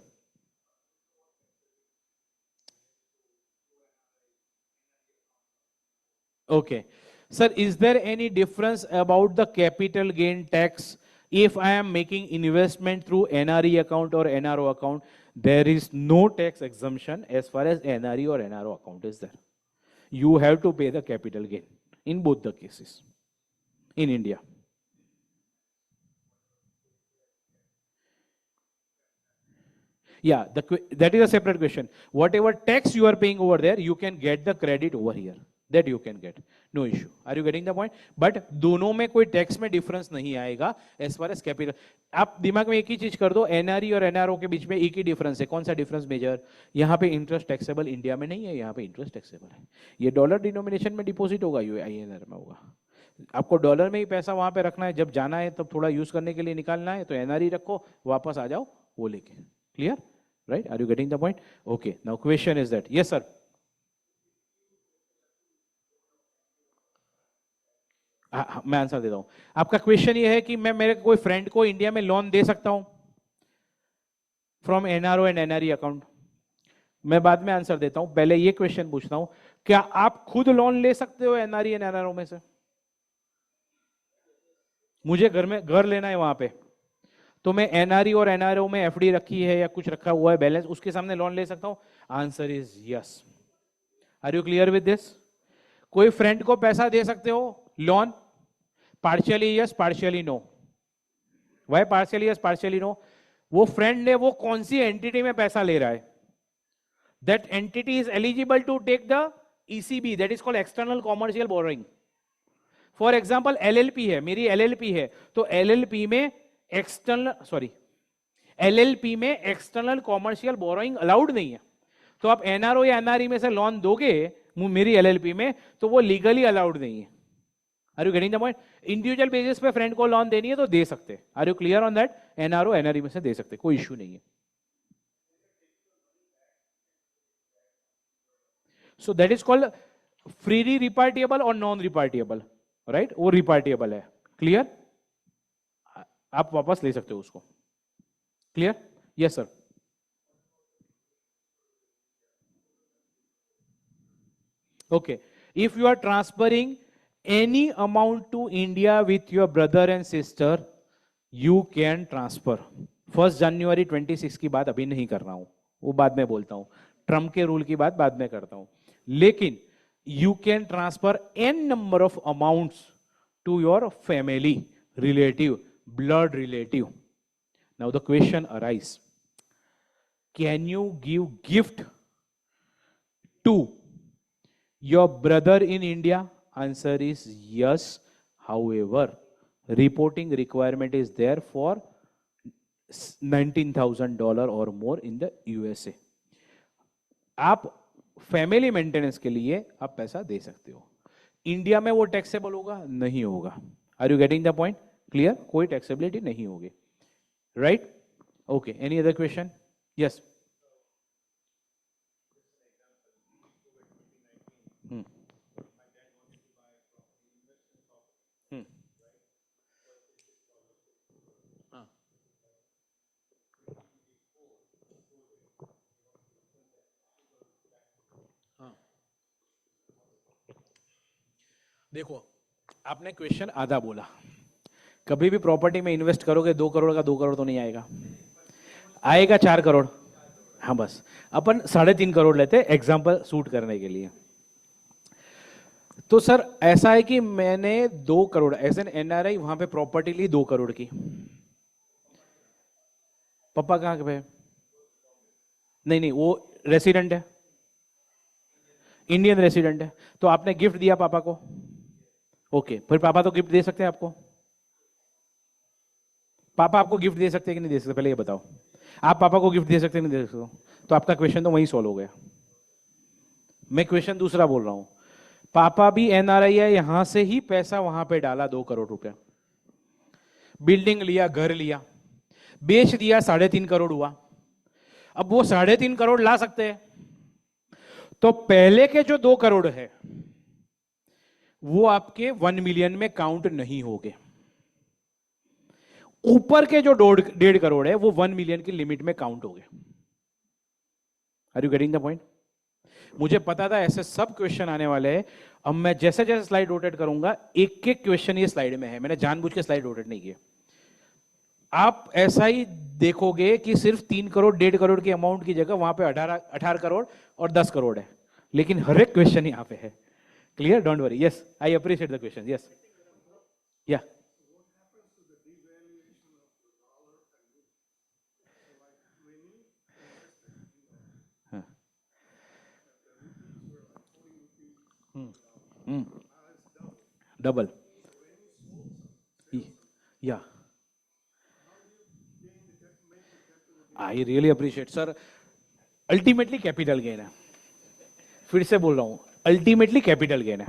Okay sir, is there any difference about the capital gain tax if I am making investment through NRE account or NRO account? There is no tax exemption as far as NRE or NRO account is there. You have to pay the capital gain in both the cases in India. Yeah, that is a separate question. Whatever tax you are paying over there, you can get the credit over here. That you can get, no issue. Are you getting the point? But दोनों में कोई tax में difference नहीं आएगा as far as capital. आप दिमाग में एक ही चीज कर दो, एनआरई और एनआरओ के बीच में एक ही डिफरेंस है। कौन सा डिफरेंस मेजर? यहाँ पे इंटरेस्ट टैक्सेबल इंडिया में नहीं है, यहाँ पे इंटरेस्ट टैक्सेबल है। ये डॉलर डिनोमिनेशन में डिपॉजिट होगा, ये आईएनआर में होगा। आपको डॉलर में ही पैसा वहां पे रखना है, जब जाना है तब थोड़ा यूज करने के लिए निकालना है तो एनआरई रखो, वापस आ जाओ वो लेके। Clear, right? Are you getting the point? Okay, now question is that. Yes sir. मैं आंसर देता हूं। आपका क्वेश्चन ये है कि मैं मेरे कोई फ्रेंड को इंडिया में लोन दे सकता हूं from NRO and NRE account? मैं बाद में आंसर देता हूं, पहले ये क्वेश्चन पूछता हूं, क्या आप खुद लोन ले सकते हो एनआरई एंड एनआरओ में से? मुझे घर लेना है वहां पे, तो मैं एनआरई और एनआरओ में एफडी रखी है या कुछ रखा हुआ है बैलेंस, उसके सामने लोन ले सकता हूं? Answer is yes. Are you clear with this? कोई फ्रेंड को पैसा दे सकते हो loan? Partially yes, partially no. Why partially yes, partially no? वो फ्रेंड ने वो कौन सी एंटिटी में पैसा ले रहा है, that entity is eligible to take the ECB, that is called external commercial borrowing. For example LLP है, मेरी एलएलपी है, तो एलएलपी में एलएलपी में एक्सटर्नल कॉमर्शियल बोरोइंग अलाउड नहीं है। तो आप एनआरओ या एनआरई में से लोन दोगे मेरी एलएलपी में, तो वो लीगली अलाउड नहीं है। Are you getting the point? Individual basis पे फ्रेंड को लोन देनी है तो दे सकते। Are you clear on that? NRO NRE में से दे सकते, कोई इश्यू नहीं है। So that is called freely repatriable और नॉन रिपार्टिएबल, राइट? वो रिपार्टिएबल है। क्लियर? आप वापस ले सकते हो उसको. Clear? Yes sir. Okay. If you are transferring any amount to India with your brother and sister, you can transfer. 1 जनवरी 26 की बात अभी नहीं कर रहा हूं, वो बाद में बोलता हूं. ट्रम्प के रूल की बात बाद में करता हूं. लेकिन you can transfer n number of amounts to your family, relative, blood relative. Now the question arises, can you give gift to your brother in India? Answer is yes. However, reporting requirement is there for $19,000 or more in the USA. आप family maintenance के लिए आप पैसा दे सकते हो. India में वो टैक्सेबल होगा? नहीं होगा. Are you getting the point? Clear? कोई टैक्सेबिलिटी नहीं होगी. Right? Okay. Any other question? Yes. देखो, आपने क्वेश्चन आधा बोला. कभी भी प्रॉपर्टी में इन्वेस्ट करोगे 2 करोड़ का 2 करोड़ तो नहीं आएगा. आएगा 4 करोड़. हाँ, बस अपन 3.5 करोड़ लेते एग्जांपल सूट करने के लिए. तो सर ऐसा है कि मैंने 2 करोड़ एज एन एनआरआई वहां पे प्रॉपर्टी ली 2 करोड़ की. पापा कहाँ पे? नहीं, वो रेसिडेंट है, इंडियन रेसिडेंट है. तो आपने गिफ्ट दिया पापा को. ओके, फिर पापा तो गिफ्ट दे सकते हैं आपको. पापा आपको गिफ्ट दे सकते हैं कि नहीं दे सकते? पहले ये बताओ. आप पापा को गिफ्ट दे सकते हैं कि नहीं दे सकते? तो आपका क्वेश्चन तो वहीं सॉल्व हो गया. मैं क्वेश्चन दूसरा बोल रहा हूं. पापा भी एनआरआई है, यहां से ही पैसा वहां पे डाला 2 करोड़ रुपया. बिल्डिंग लिया, घर लिया, बेच दिया, 3.5 करोड़ हुआ. अब वो 3.5 करोड़ ला सकते हैं. तो पहले के जो 2 करोड़ है वो आपके 1 मिलियन में काउंट नहीं होंगे. ऊपर के जो 1.5 करोड़ है वो 1 मिलियन की लिमिट में काउंट हो गए. Are you getting the point? मुझे पता था ऐसे सब क्वेश्चन आने वाले हैं. अब मैं जैसे जैसे स्लाइड रोटेट करूंगा एक एक क्वेश्चन ये स्लाइड में है. मैंने जानबूझ के स्लाइड रोटेट नहीं किया. आप ऐसा ही देखोगे कि सिर्फ 3 करोड़ 1.5 करोड़ की अमाउंट की जगह वहां पे 18 करोड़ और 10 करोड़ है. लेकिन हर एक क्वेश्चन यहां पे है. Clear? Don't worry. Yes, I appreciate the question. Yes, या. डबल. या, I really appreciate sir. Ultimately capital gain है. फिर से बोल रहा हूं, अल्टीमेटली कैपिटल गेन है.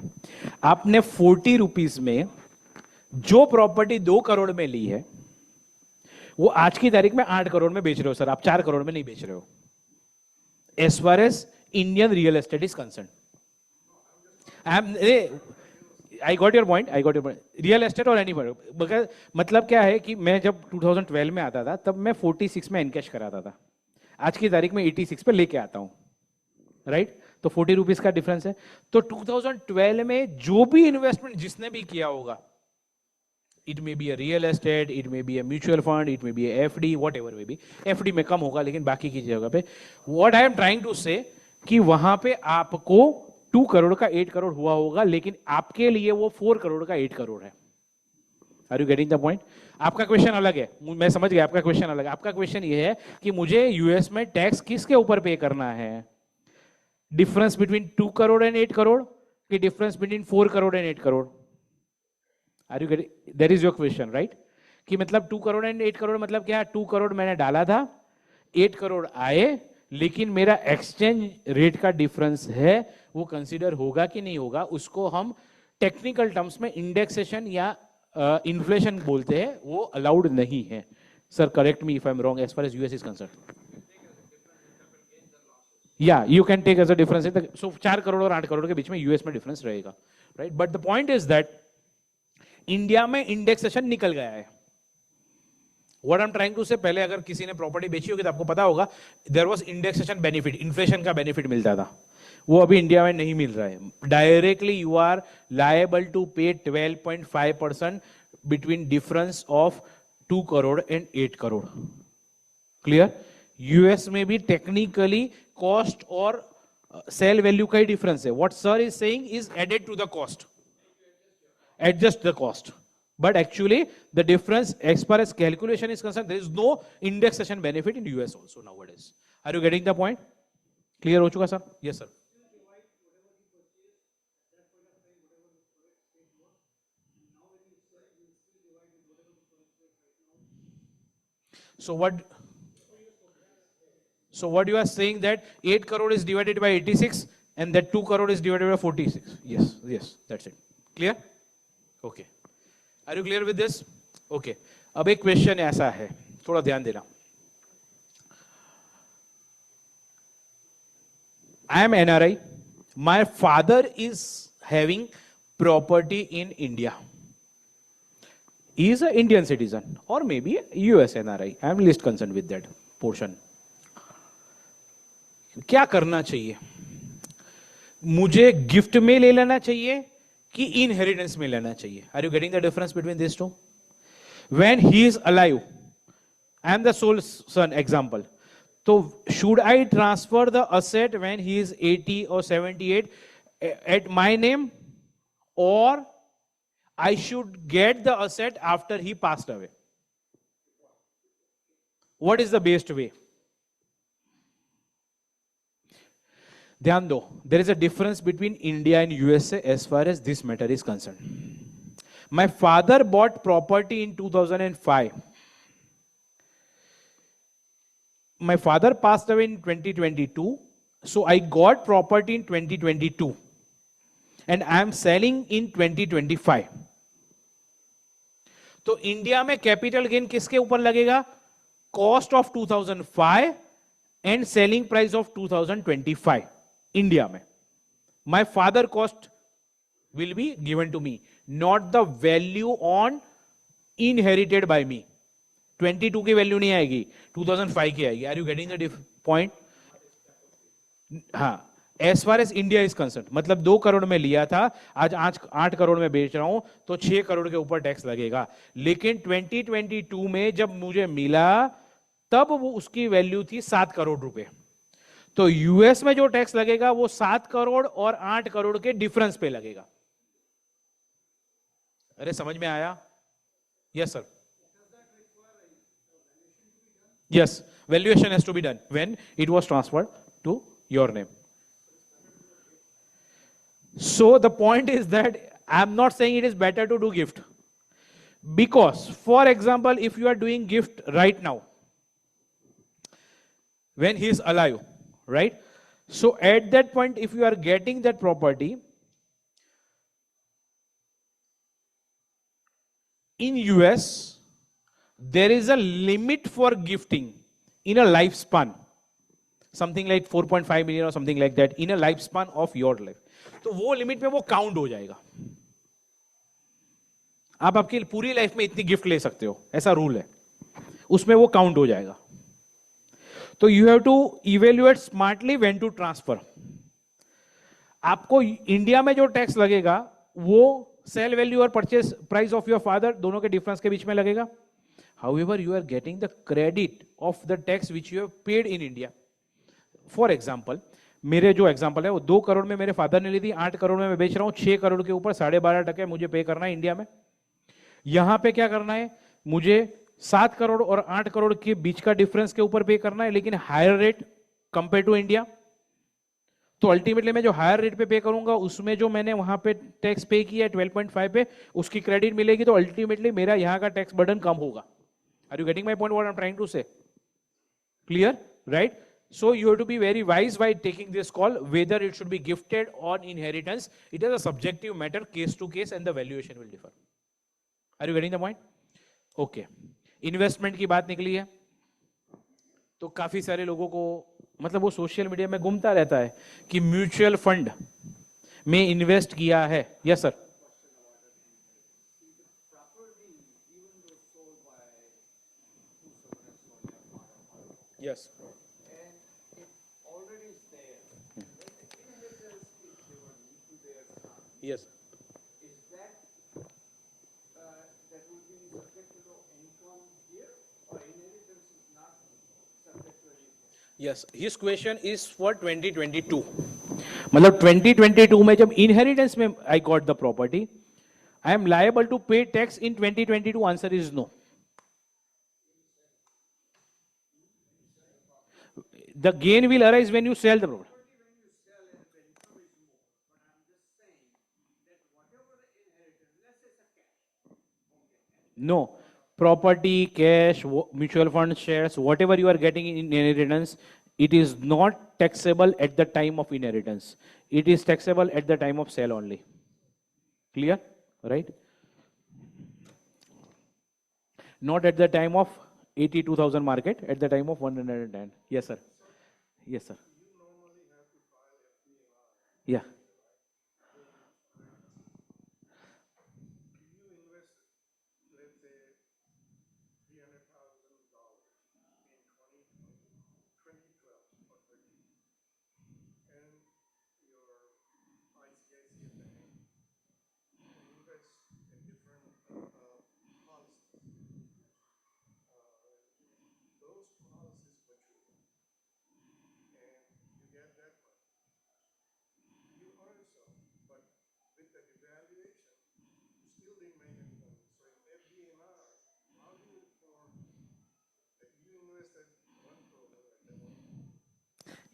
आपने 40 रुपीज में जो प्रॉपर्टी 2 करोड़ में ली है वो आज की तारीख में 8 करोड़ में बेच रहे हो सर. आप 4 करोड़ में नहीं बेच रहे हो. As far as Indian real estate is concern. I got your point. Real estate और एनी मतलब क्या है कि मैं जब 2012 में आता था तब मैं 46 में एनकैश कराता था. आज की तारीख में 86 पे लेके आता हूं. राइट? तो 40 रुपीज का डिफरेंस है. तो 2012 में जो भी इन्वेस्टमेंट जिसने भी किया होगा, it may be a real estate, it may be a mutual fund, it may be FD, whatever may be. FD में कम होगा लेकिन बाकी की जगह पे what I am trying to say कि वहां पे आपको 2 करोड़ का 8 करोड़ हुआ होगा, लेकिन आपके लिए वो 4 करोड़ का 8 करोड़ है. Are you getting the point? आपका क्वेश्चन अलग है, मैं समझ गया. आपका क्वेश्चन अलग है. आपका क्वेश्चन ये है कि मुझे यूएस में टैक्स किसके ऊपर पे करना है? Difference between 2 crore and 8 crore कि difference between 4 crore and 8 crore? Are you getting? That is your question, right? कि मतलब 2 करोड़ एंड 8 करोड़ मतलब क्या? 2 करोड़ मैंने डाला था, 8 करोड़ आए, लेकिन मेरा एक्सचेंज रेट का डिफरेंस है, वो कंसीडर होगा कि नहीं होगा? उसको हम टेक्निकल टर्म्स में इंडेक्सेशन या इन्फ्लेशन बोलते हैं. वो अलाउड नहीं है. Sir correct me if I am wrong as far as US is concern. या you can take as a difference. So 4 crore और 8 करोड़ के बीच में यूएस में डिफरेंस रहेगा. Right? But the point is that India में इंडेक्सेशन निकल गया है. What I am trying to say, पहले अगर किसी ने प्रॉपर्टी बेची होगी तो आपको पता होगा there was indexation benefit, inflation का बेनिफिट मिलता था, वो अभी इंडिया में नहीं मिल रहा है। Directly you are liable to pay 12.5% between difference of 2 crore and 8 crore. Clear? US में भी टेक्निकली कॉस्ट और सेल वैल्यू का ही डिफरेंस है। What sir is saying is added to the cost, adjust the cost, but actually the difference as far as calculation is concerned, there is no indexation benefit in US also nowadays. Are you getting the point? Clear ho chuka sir? Yes sir. So what you are saying that 8 crore is divided by 86 and that 2 crore is divided by 46. Yes, that's it. Clear? Okay, are you clear with this? Okay, अब एक question ऐसा है, थोड़ा ध्यान देना। I am NRI, my father is having property in India, is a Indian citizen और maybe US NRI, I am least concern with that portion. क्या करना चाहिए? मुझे गिफ्ट में ले लेना चाहिए कि इनहेरिटेंस में लेना चाहिए? Are you getting the difference between this two? When he is alive, I am the sole son example, तो should I transfer the asset when he is 80 or 78 at my name, और I should get the asset after he passed away? What is the best way? ध्यान दो, there is a difference between India and USA as far as this matter is concerned. My father bought property in 2005. My father passed away in 2022, so I got property in 2022 and I am selling in 2025. तो India में capital gain किसके ऊपर लगेगा? Cost of 2005 and selling price of 2025 India में। My father cost will be given to me, not the value on inherited by me. 22 की value नहीं आएगी, 2005 की आएगी। Are you getting the point? हाँ, as far as India is concern, मतलब 2 करोड़ में लिया था, आज 8 करोड़ में बेच रहा हूं, तो 6 करोड़ के ऊपर टैक्स लगेगा। लेकिन 2022 में जब मुझे मिला तब वो उसकी वैल्यू थी 7 करोड़ रुपए। तो यूएस में जो टैक्स लगेगा वो 7 करोड़ और 8 करोड़ के डिफरेंस पे लगेगा। अरे समझ में आया? Yes sir. Yes, valuation has to be done when it was transferred to your name. So the point is that I'm not saying it is better to do gift, because for example if you are doing gift right now when he is alive, right? So at that point if you are getting that property in US, there is a limit for gifting in a lifespan, something like 4.5 million or something like that in a lifespan of your life. तो वो limit में वो count हो जाएगा। आप आपकी पूरी life में इतनी गिफ्ट ले सकते हो, ऐसा रूल है, उसमें वो काउंट हो जाएगा। तो you have to evaluate smartly when to transfer. आपको इंडिया में जो टैक्स लगेगा वो सेल वैल्यू और purchase price of your father दोनों के डिफरेंस के बीच में लगेगा। However you are getting the credit of the tax which you have paid in India. For example, मेरे जो एग्जांपल है वो 2 करोड़ में मेरे फादर ने ली थी, 8 करोड़ में मैं बेच रहा हूं, 6 करोड़ के ऊपर 12.5% मुझे पे करना है इंडिया में। यहां पे क्या करना है, मुझे 7 करोड़ और 8 करोड़ के बीच का डिफरेंस के ऊपर पे करना है, लेकिन higher rate compare to India. तो अल्टीमेटली मैं जो हायर रेट पे करूंगा उसमें जो मैंने वहां पे टैक्स पे किया 12.5 पे, उसकी क्रेडिट मिलेगी, तो अल्टीमेटली मेरा यहां का टैक्स बर्डन कम होगा। Are you getting my point what I am trying to say? Clear, right? So you have to be very wise while taking this call, whether it should be gifted or inheritance. It is a subjective matter, case to case, and the valuation will differ. Are you getting the point? Okay. Investment की बात निकली है, तो काफी सारे लोगों को, मतलब वो सोशल मीडिया में घूमता रहता है कि म्यूचुअल फंड में इन्वेस्ट किया है। Yes sir. Yes. Yes. Yes, his question is for 2022. मतलब 2022 में जब inheritance में I got the property, I am liable to pay tax in 2022. Answer is no. The gain will arise when you sell the property. No. Property, cash, mutual fund shares, whatever you are getting in inheritance, it is not taxable at the time of inheritance. It is taxable at the time of sale only. Clear? Right? Not at the time of 82,000 market, at the time of 110. Yes, sir. Yes, sir. Yeah.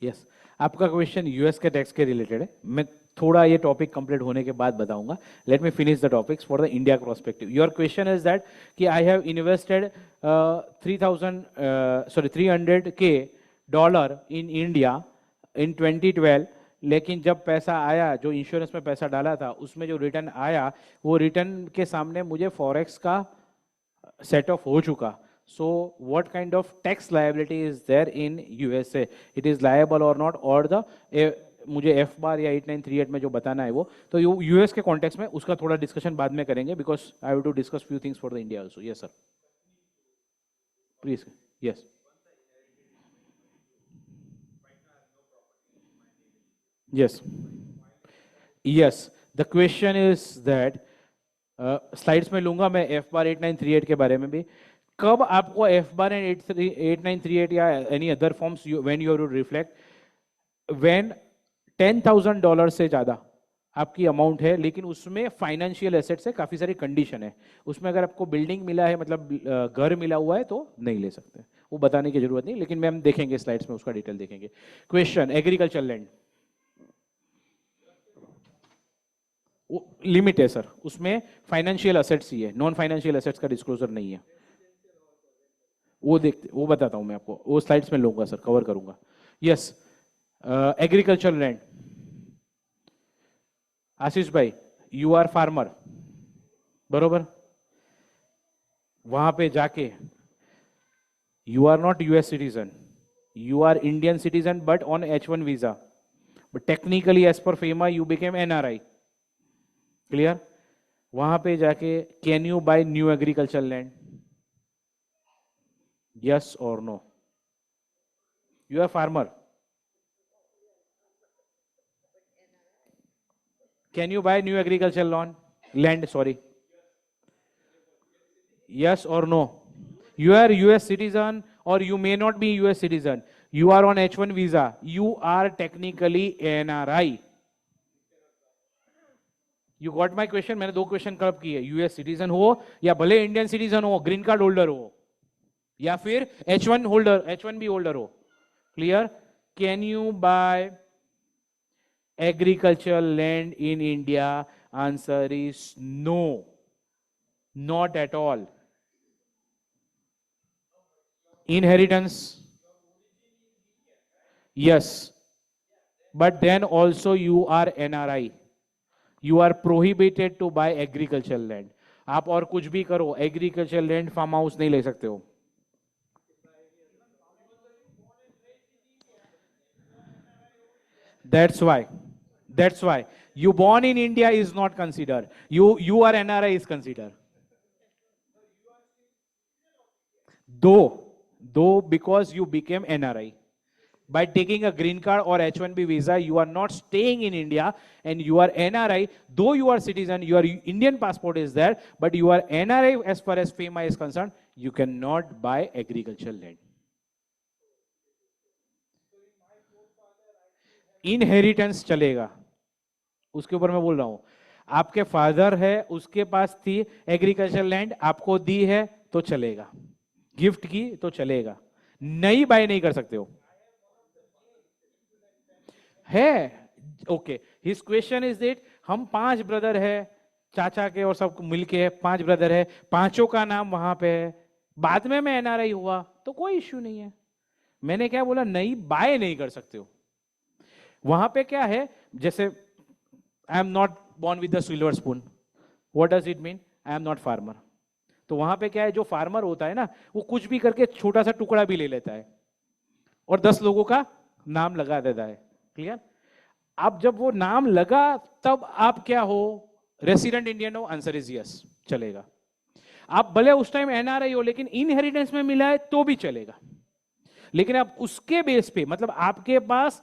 Yes आपका question US के tax के related है मैं थोड़ा ये topic complete होने के बाद बताऊंगा let me finish the topics for the India perspective your question is that कि I have invested 300K dollar in India in 2012 लेकिन जब पैसा आया जो इंश्योरेंस में पैसा डाला था उसमें जो रिटर्न आया वो रिटर्न के सामने मुझे फॉरेक्स का सेट ऑफ हो चुका So what kind of tax liability is there in USA? It is liable or not or the मुझे F बार या 8938 में जो बताना है वो तो यूएस के कॉन्टेक्स्ट में उसका थोड़ा डिस्कशन बाद में करेंगे because I have to discuss few things for the India also yes sir please yes yes yes the question is that slides में लूंगा मैं F बार 8938 के बारे में भी कब आपको F बार एंड 8938 या any other forms when you reflect when $10,000 से ज्यादा आपकी अमाउंट है लेकिन उसमें फाइनेंशियल एसेट से काफी सारी कंडीशन है उसमें अगर आपको बिल्डिंग मिला है मतलब घर मिला हुआ है तो नहीं ले सकते वो बताने की जरूरत नहीं लेकिन हम देखेंगे स्लाइड्स में उसका डिटेल देखेंगे क्वेश्चन एग्रीकल्चर लैंड लिमिट है सर उसमें फाइनेंशियल एसेट्स ही है नॉन फाइनेंशियल एसेट्स का डिस्क्लोजर नहीं है वो बताता हूं मैं आपको वो स्लाइड्स में लूंगा सर कवर करूंगा यस एग्रीकल्चर लैंड आशीष भाई यू आर फार्मर बरोबर वहां पे जाके you are not US citizen you are Indian citizen but on H1 visa but technically as per FEMA you became NRI clear वहां पे जाके can you buy new agriculture land yes or no you are farmer can you buy new agricultural land sorry yes or no you are US citizen or you may not be US citizen you are on H1 visa you are technically NRI you got my question मैंने दो question club किए US citizen हो या भले Indian citizen हो green card holder हो या फिर H1 होल्डर H1B होल्डर हो clear can you buy agricultural land in India answer is no not at all inheritance yes but then also you are NRI you are prohibited to buy agricultural land आप और कुछ भी करो agricultural land farm house नहीं ले सकते हो That's why you born in India is not considered. You are NRI is considered. though because you became NRI. By taking a green card or H1B visa, you are not staying in India and you are NRI. Though you are citizen, your Indian passport is there, but you are NRI as far as FEMA is concerned, you cannot buy agricultural land. Inheritance चलेगा, उसके ऊपर मैं बोल रहा हूं. आपके father है, उसके पास थी एग्रीकल्चर लैंड, आपको दी है तो चलेगा, गिफ्ट की तो चलेगा, नई बाय नहीं कर सकते हो. है okay. His question is that हम 5 ब्रदर है, चाचा के और सब मिलके 5 ब्रदर है, पांचों का नाम वहां पे है, बाद में मैं एनआरआई हुआ तो कोई इश्यू नहीं है. मैंने क्या बोला, नई बाय नहीं कर सकते हो. वहां पे क्या है, जैसे आई am not born with the silver spoon. What does it mean? I am not farmer. तो वहां पे क्या है, जो फार्मर होता है ना, वो कुछ भी करके छोटा सा टुकड़ा भी ले लेता है और 10 लोगों का नाम लगा देता है. क्लियर? अब जब वो नाम लगा तब आप क्या हो, रेसिडेंट इंडियन हो, आंसर इज यस, चलेगा. आप भले उस टाइम एनआरआई हो लेकिन इनहेरिटेंस में मिला है तो भी चलेगा. लेकिन अब उसके बेस पे, मतलब आपके पास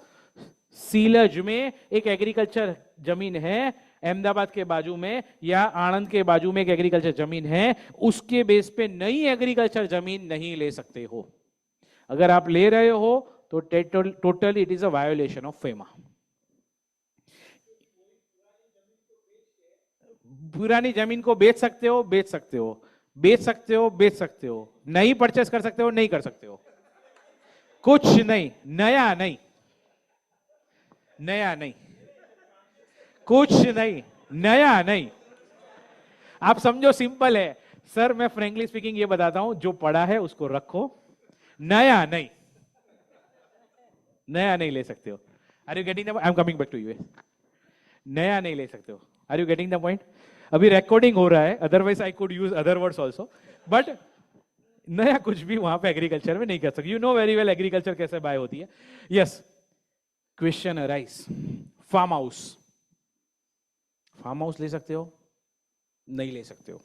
सीलज में एक एग्रीकल्चर जमीन है, अहमदाबाद के बाजू में या आनंद के बाजू में एक एग्रीकल्चर जमीन है, उसके बेस पे नई एग्रीकल्चर जमीन नहीं ले सकते हो. अगर आप ले रहे हो तो totally it is a violation of FEMA. पुरानी जमीन को बेच सकते हो, बेच सकते हो, बेच सकते हो, बेच सकते हो, नहीं परचेस कर सकते हो, नहीं कर सकते हो, कुछ नहीं, नया नहीं, नया नहीं, कुछ नहीं, नया नहीं. आप समझो, सिंपल है सर. मैं फ्रेंकली स्पीकिंग ये बताता हूं, जो पड़ा है उसको रखो, नया नहीं, नया नहीं ले सकते हो. Are you getting the, I am coming back to you. नया नहीं ले सकते हो. Are you getting the point? अभी रिकॉर्डिंग हो रहा है, otherwise I could use other words also, but नया कुछ भी वहां पे एग्रीकल्चर में नहीं कर सकते. You know very well agriculture कैसे बाय होती है. Yes, question arise, farm house. Farm house ले सकते हो, नहीं ले सकते हो.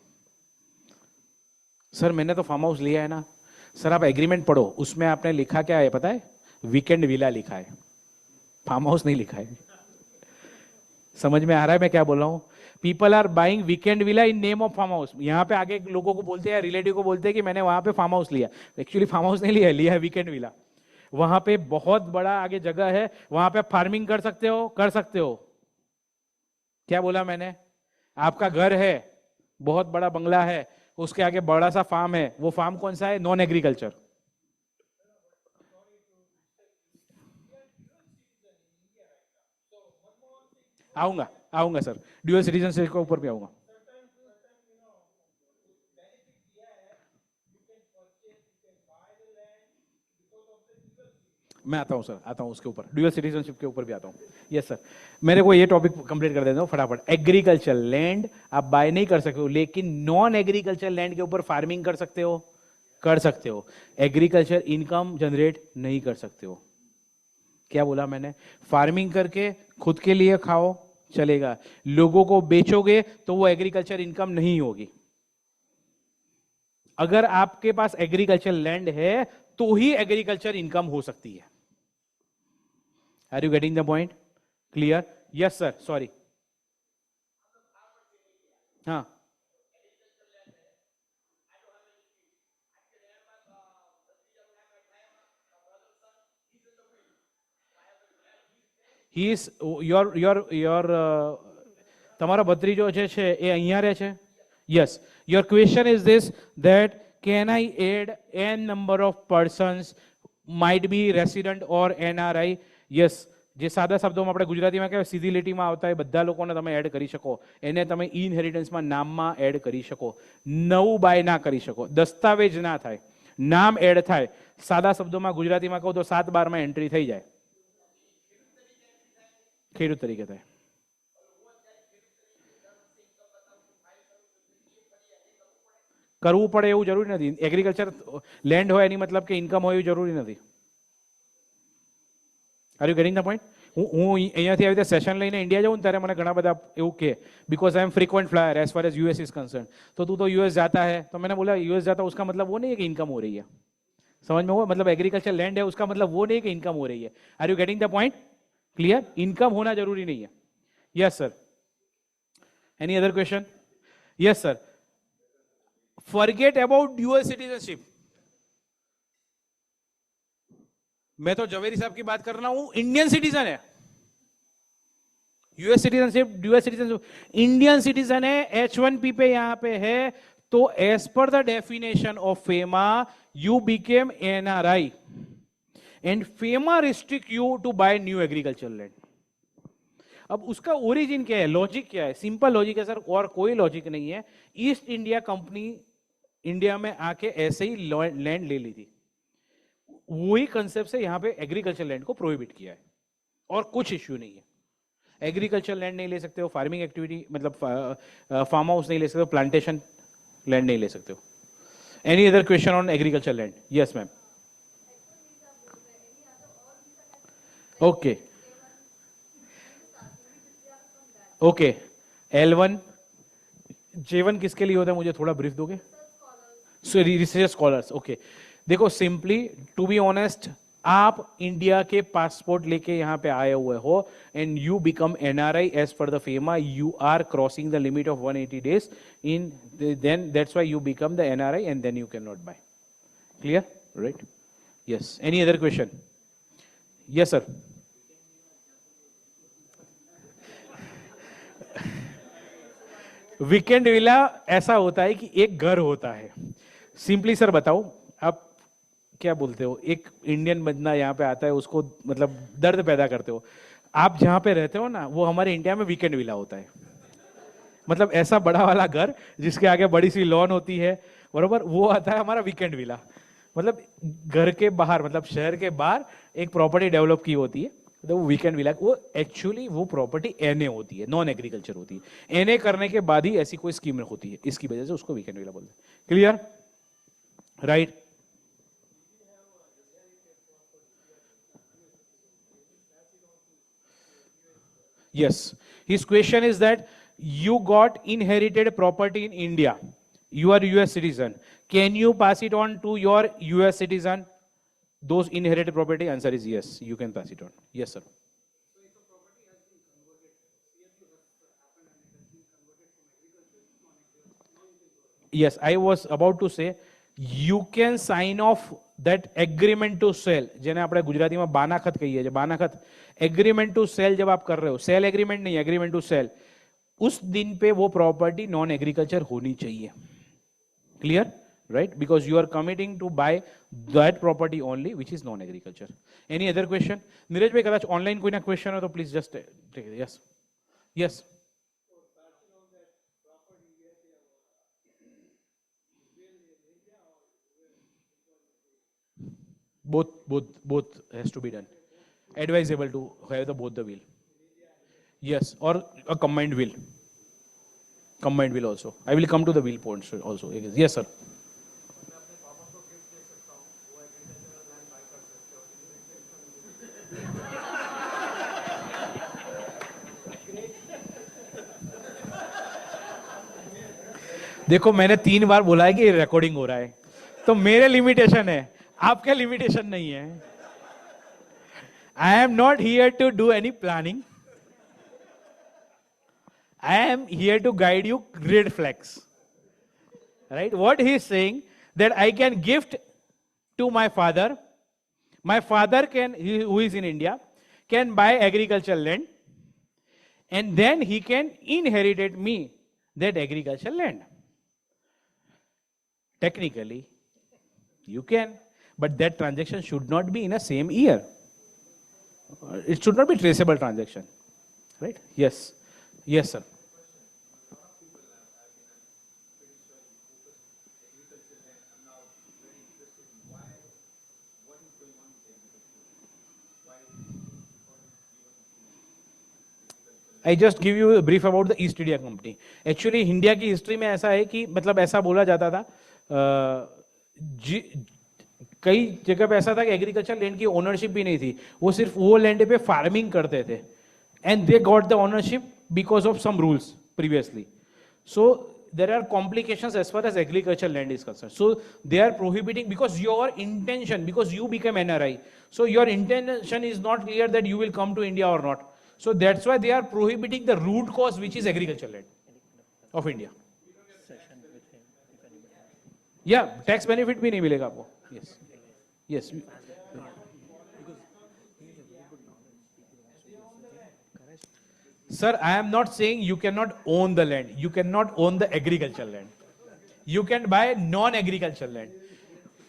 सर मैंने तो फार्म हाउस लिया है ना. सर आप एग्रीमेंट पढ़ो, उसमें आपने लिखा क्या है पता है? वीकेंड विला लिखा है, फार्म हाउस नहीं लिखा है. समझ में आ रहा है मैं क्या बोल रहा हूं? People are buying weekend villa in name of farm house. यहां पे आगे लोगों को बोलते हैं, रिलेटिव को बोलते हैं कि मैंने वहां पे फार्म हाउस लिया. एक्चुअली फार्म हाउस नहीं लिया, लिया है वीकेंड विला. वहां पे बहुत बड़ा आगे जगह है, वहां पे फार्मिंग कर सकते हो, कर सकते हो. क्या बोला मैंने? आपका घर है, बहुत बड़ा बंगला है, उसके आगे बड़ा सा फार्म है. वो फार्म कौन सा है? Non agriculture. आऊंगा आऊंगा सर, ड्यूअल सिटीजनशिप के ऊपर भी आऊंगा. मैं आता हूं सर, आता हूं उसके ऊपर, ड्यूअल सिटीजनशिप के ऊपर भी आता हूं. यस सर, मेरे को ये टॉपिक कंप्लीट कर देता हूं फटाफट. एग्रीकल्चर लैंड आप बाय नहीं कर सकते हो, लेकिन नॉन एग्रीकल्चर लैंड के ऊपर फार्मिंग कर सकते हो, कर सकते हो. एग्रीकल्चर इनकम जनरेट नहीं कर सकते हो. क्या बोला मैंने? फार्मिंग करके खुद के लिए खाओ, चलेगा. लोगों को बेचोगे तो वो एग्रीकल्चर इनकम नहीं होगी. अगर आपके पास एग्रीकल्चर लैंड है तो ही एग्रीकल्चर इनकम हो सकती है. Are you getting the point? Clear? Yes sir, sorry. हाँ, ही इज योर તમારો ભત્રીજો જે છે એ અહીંયા રહે છે. Yes, your question is this that can I add n number of persons might be resident or NRI? yes. જે સાદા શબ્દોમાં આપણે ગુજરાતીમાં કહેવાય સીધી લીટીમાં આવતા એ બધા લોકોને તમે એડ કરી શકો. એને તમે ઇનહેરિટન્સમાં નામમાં એડ કરી શકો. નવું બાય ના કરી શકો, દસ્તાવેજ ના થાય, નામ એડ થાય. સાદા શબ્દોમાં ગુજરાતીમાં કહું તો 7/12 માં એન્ટ્રી થઈ જાય. ખેડૂત તરીકે થાય. કરવું પડે એવું જરૂરી નથી. એગ્રીકલ્ચર લેન્ડ હોય એની મતલબ કે ઇન્કમ હોય એવું જરૂરી નથી. Are you getting the point? હું અહીંયાથી આવી રીતે સેશન લઈને ઇન્ડિયા જાઉં ત્યારે મને ઘણા બધા એવું કે because I am frequent flyer as far as US is concern. तो तू तो यूएस जाता है, तो मैंने बोला यूएस जाता उसका मतलब वो नहीं है कि इनकम हो रही है. समझ में हुआ? मतलब एग्रीकल्चर लैंड है उसका मतलब वो नहीं कि इनकम हो रही है. Are you getting the point? Clear? Income होना जरूरी नहीं है. Yes sir. Any other question? Yes sir. Forget about dual citizenship. मैं तो जवेरी साहब की बात कर रहा हूं, इंडियन सिटीजन है. US citizenship, dual citizenship, Indian citizen है, H1B पे यहां पे है, तो as per the definition of FEMA you became NRI and FEMA restrict you to buy new agriculture land. अब उसका ओरिजिन क्या है, लॉजिक क्या है? सिंपल लॉजिक है सर, और कोई लॉजिक नहीं है. ईस्ट इंडिया कंपनी इंडिया में आके ऐसे ही लैंड ले ली थी, वही कंसेप्ट से यहां पे एग्रीकल्चर लैंड को प्रोहिबिट किया है, और कुछ इश्यू नहीं है. एग्रीकल्चर लैंड नहीं ले सकते हो, फार्मिंग एक्टिविटी मतलब फार्म हाउस नहीं ले सकते हो, प्लांटेशन लैंड नहीं ले सकते हो. Any other question on agriculture land? Yes ma'am. Okay okay. L1 J1 किसके लिए होता है, मुझे थोड़ा ब्रीफ दोगे? Research scholars. ओके. देखो सिंपली टू बी ऑनेस्ट, आप इंडिया के पासपोर्ट लेके यहां पे आए हुए हो and you become NRI as per the FEMA, you are crossing the limit of 180 days in, then that's why you become the NRI and then you can not buy. Clear? Right. Yes. Any other question? Yes sir. Weekend villa ऐसा होता है कि एक घर होता है. Simply sir बताओ, आप क्या बोलते हो, एक इंडियन बंदा यहाँ पे आता है, उसको मतलब दर्द पैदा करते हो. आप जहां पे रहते हो ना, वो हमारे इंडिया में वीकेंड विला होता है. मतलब ऐसा बड़ा वाला घर जिसके आगे बड़ी सी लॉन होती है, बरोबर, वो आता है हमारा वीकेंड विला. मतलब घर के बाहर, मतलब शहर के बाहर एक प्रॉपर्टी डेवलप की होती है, तो वो वीकेंड विला, वो एक्चुअली वो प्रॉपर्टी NA होती है, नॉन एग्रीकल्चर होती है. NA करने के बाद ही ऐसी कोई स्कीम होती है, इसकी वजह से उसको वीकेंड विला बोलते हैं. Clear? Right. Yes. His question is that you got inherited property in India. You are US citizen. Can you pass it on to your US citizen? Those inherited property? Answer is yes. You can pass it on. Yes, sir. Yes, I was about to say you can sign off that agreement to sell, જેને આપણે ગુજરાતીમાં બાનાખત કહીએ છીએ, બાનાખત agreement to cell जब आप कर रहे हो, सेल एग्रीमेंट नहीं, एग्रीमेंट टू सेल, उस दिन पे वो प्रॉपर्टी नॉन एग्रीकल्चर होनी चाहिए. Clear? Right? Because you are committing to buy that property only which is non agriculture. Any other question? Neeraj भाई कदाच ऑनलाइन कोई ना क्वेश्चन हो तो please just take it. Yes. Yes. both has to be done. Advisable to have the both the will. Yes, or a combined will also. I will come to the will points also. Yes sir. देखो मैंने 3 बार बोला है कि recording हो रहा है, तो मेरे लिमिटेशन है, आपके लिमिटेशन नहीं है. I am not here to do any planning. I am here to guide you red flags. Right? What he is saying that I can gift to my father. My father can, who is in India, can buy agricultural land, and then he can inherit me that agricultural land. Technically, you can, but that transaction should not be in a same year. It should not be traceable transaction, right? Yes. Yes, sir. I just give you a brief about the East India Company. Actually, India की history में ऐसा है कि मतलब ऐसा बोला जाता था, कई जगह पे ऐसा था कि एग्रीकल्चर लैंड की ओनरशिप भी नहीं थी, वो सिर्फ वो लैंड पे फार्मिंग करते थे, and they got the ownership because of some rules previously. So there are complications as far as agricultural land is concerned. So they are prohibiting because your intention, because you become NRI, so your intention is not clear that you will come to India or not. So that's why they are prohibiting the root cause, which is agricultural land of India. Yeah, tax benefit भी नहीं मिलेगा आपको. Yes, yes. Sir, I am not saying you cannot own the land. You cannot own the agricultural land. You can buy non-agricultural land.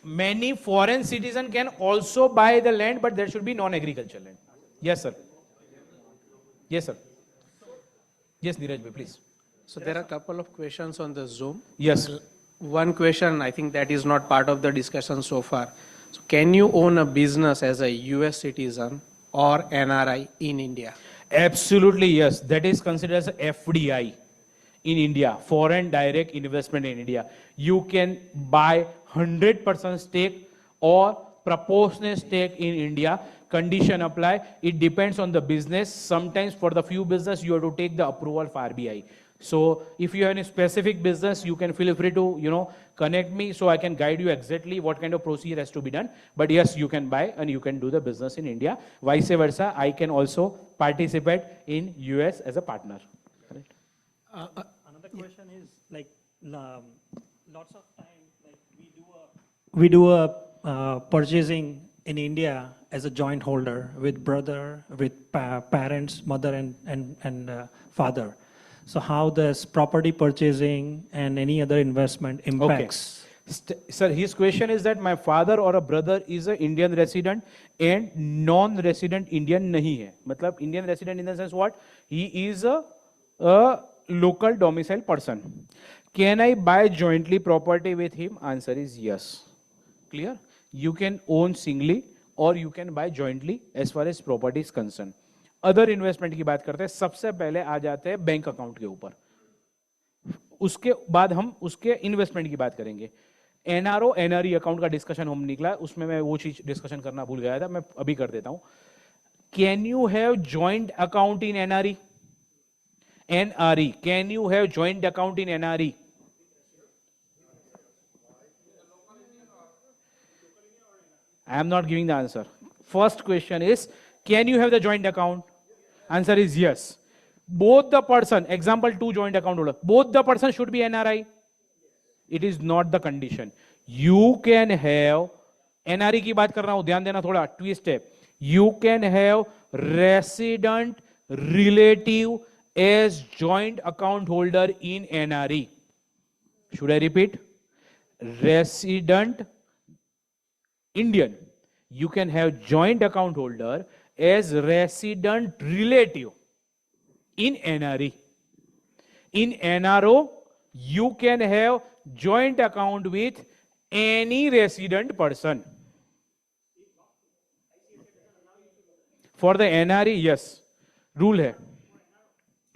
Many foreign citizens can also buy the land, but there should be non-agricultural land. Yes, sir. Yes, sir. Yes, Neeraj bhai, please. So there are a couple of questions on the Zoom. Yes. One question, I think that is not part of the discussion so far. So can you own a business as a US citizen or NRI in India? Absolutely, yes. That is considered as a FDI in India, foreign direct investment in India. You can buy 100% stake or proportionate stake in India. Condition apply. It depends on the business. Sometimes for the few business, you have to take the approval for RBI. So if you have any specific business, you can feel free to, connect me so I can guide you exactly what kind of procedure has to be done. But yes, you can buy and you can do the business in India. Vice versa, I can also participate in US as a partner. Correct? Another question is like lots of time like we do a purchasing in India as a joint holder with brother, with parents, mother and father. So how does property purchasing and any other investment impacts? Okay. Sir, his question is that my father or a brother is an Indian resident and non-resident Indian nahi hai. Matlab Indian resident in the sense what? He is a local domicile person. Can I buy jointly property with him? Answer is yes. Clear? You can own singly or you can buy jointly as far as property is concerned. Other investment की बात करते हैं, सबसे पहले आ जाते हैं bank account के ऊपर, उसके बाद हम उसके इन्वेस्टमेंट की बात करेंगे. एनआरओ एनआरई अकाउंट का डिस्कशन हम निकला, उसमें मैं वो चीज डिस्कशन करना भूल गया था, मैं अभी कर देता हूं. Can you have joint account in NRE? NRE, can you have joint account in NRE? I am not giving the answer. First question is, can you have the joint account? Answer is yes. Both the person, example 2 joint account holder, both the person should be NRI. It is not the condition. You can have, NRI की बात कर रहा हूं, ध्यान देना थोड़ा, twist है. You can have resident relative as joint account holder in NRI. Should I repeat? Resident Indian. You can have joint account holder as resident relative in NRE. In NRO, you can have joint account with any resident person. For the NRE, yes, rule hai.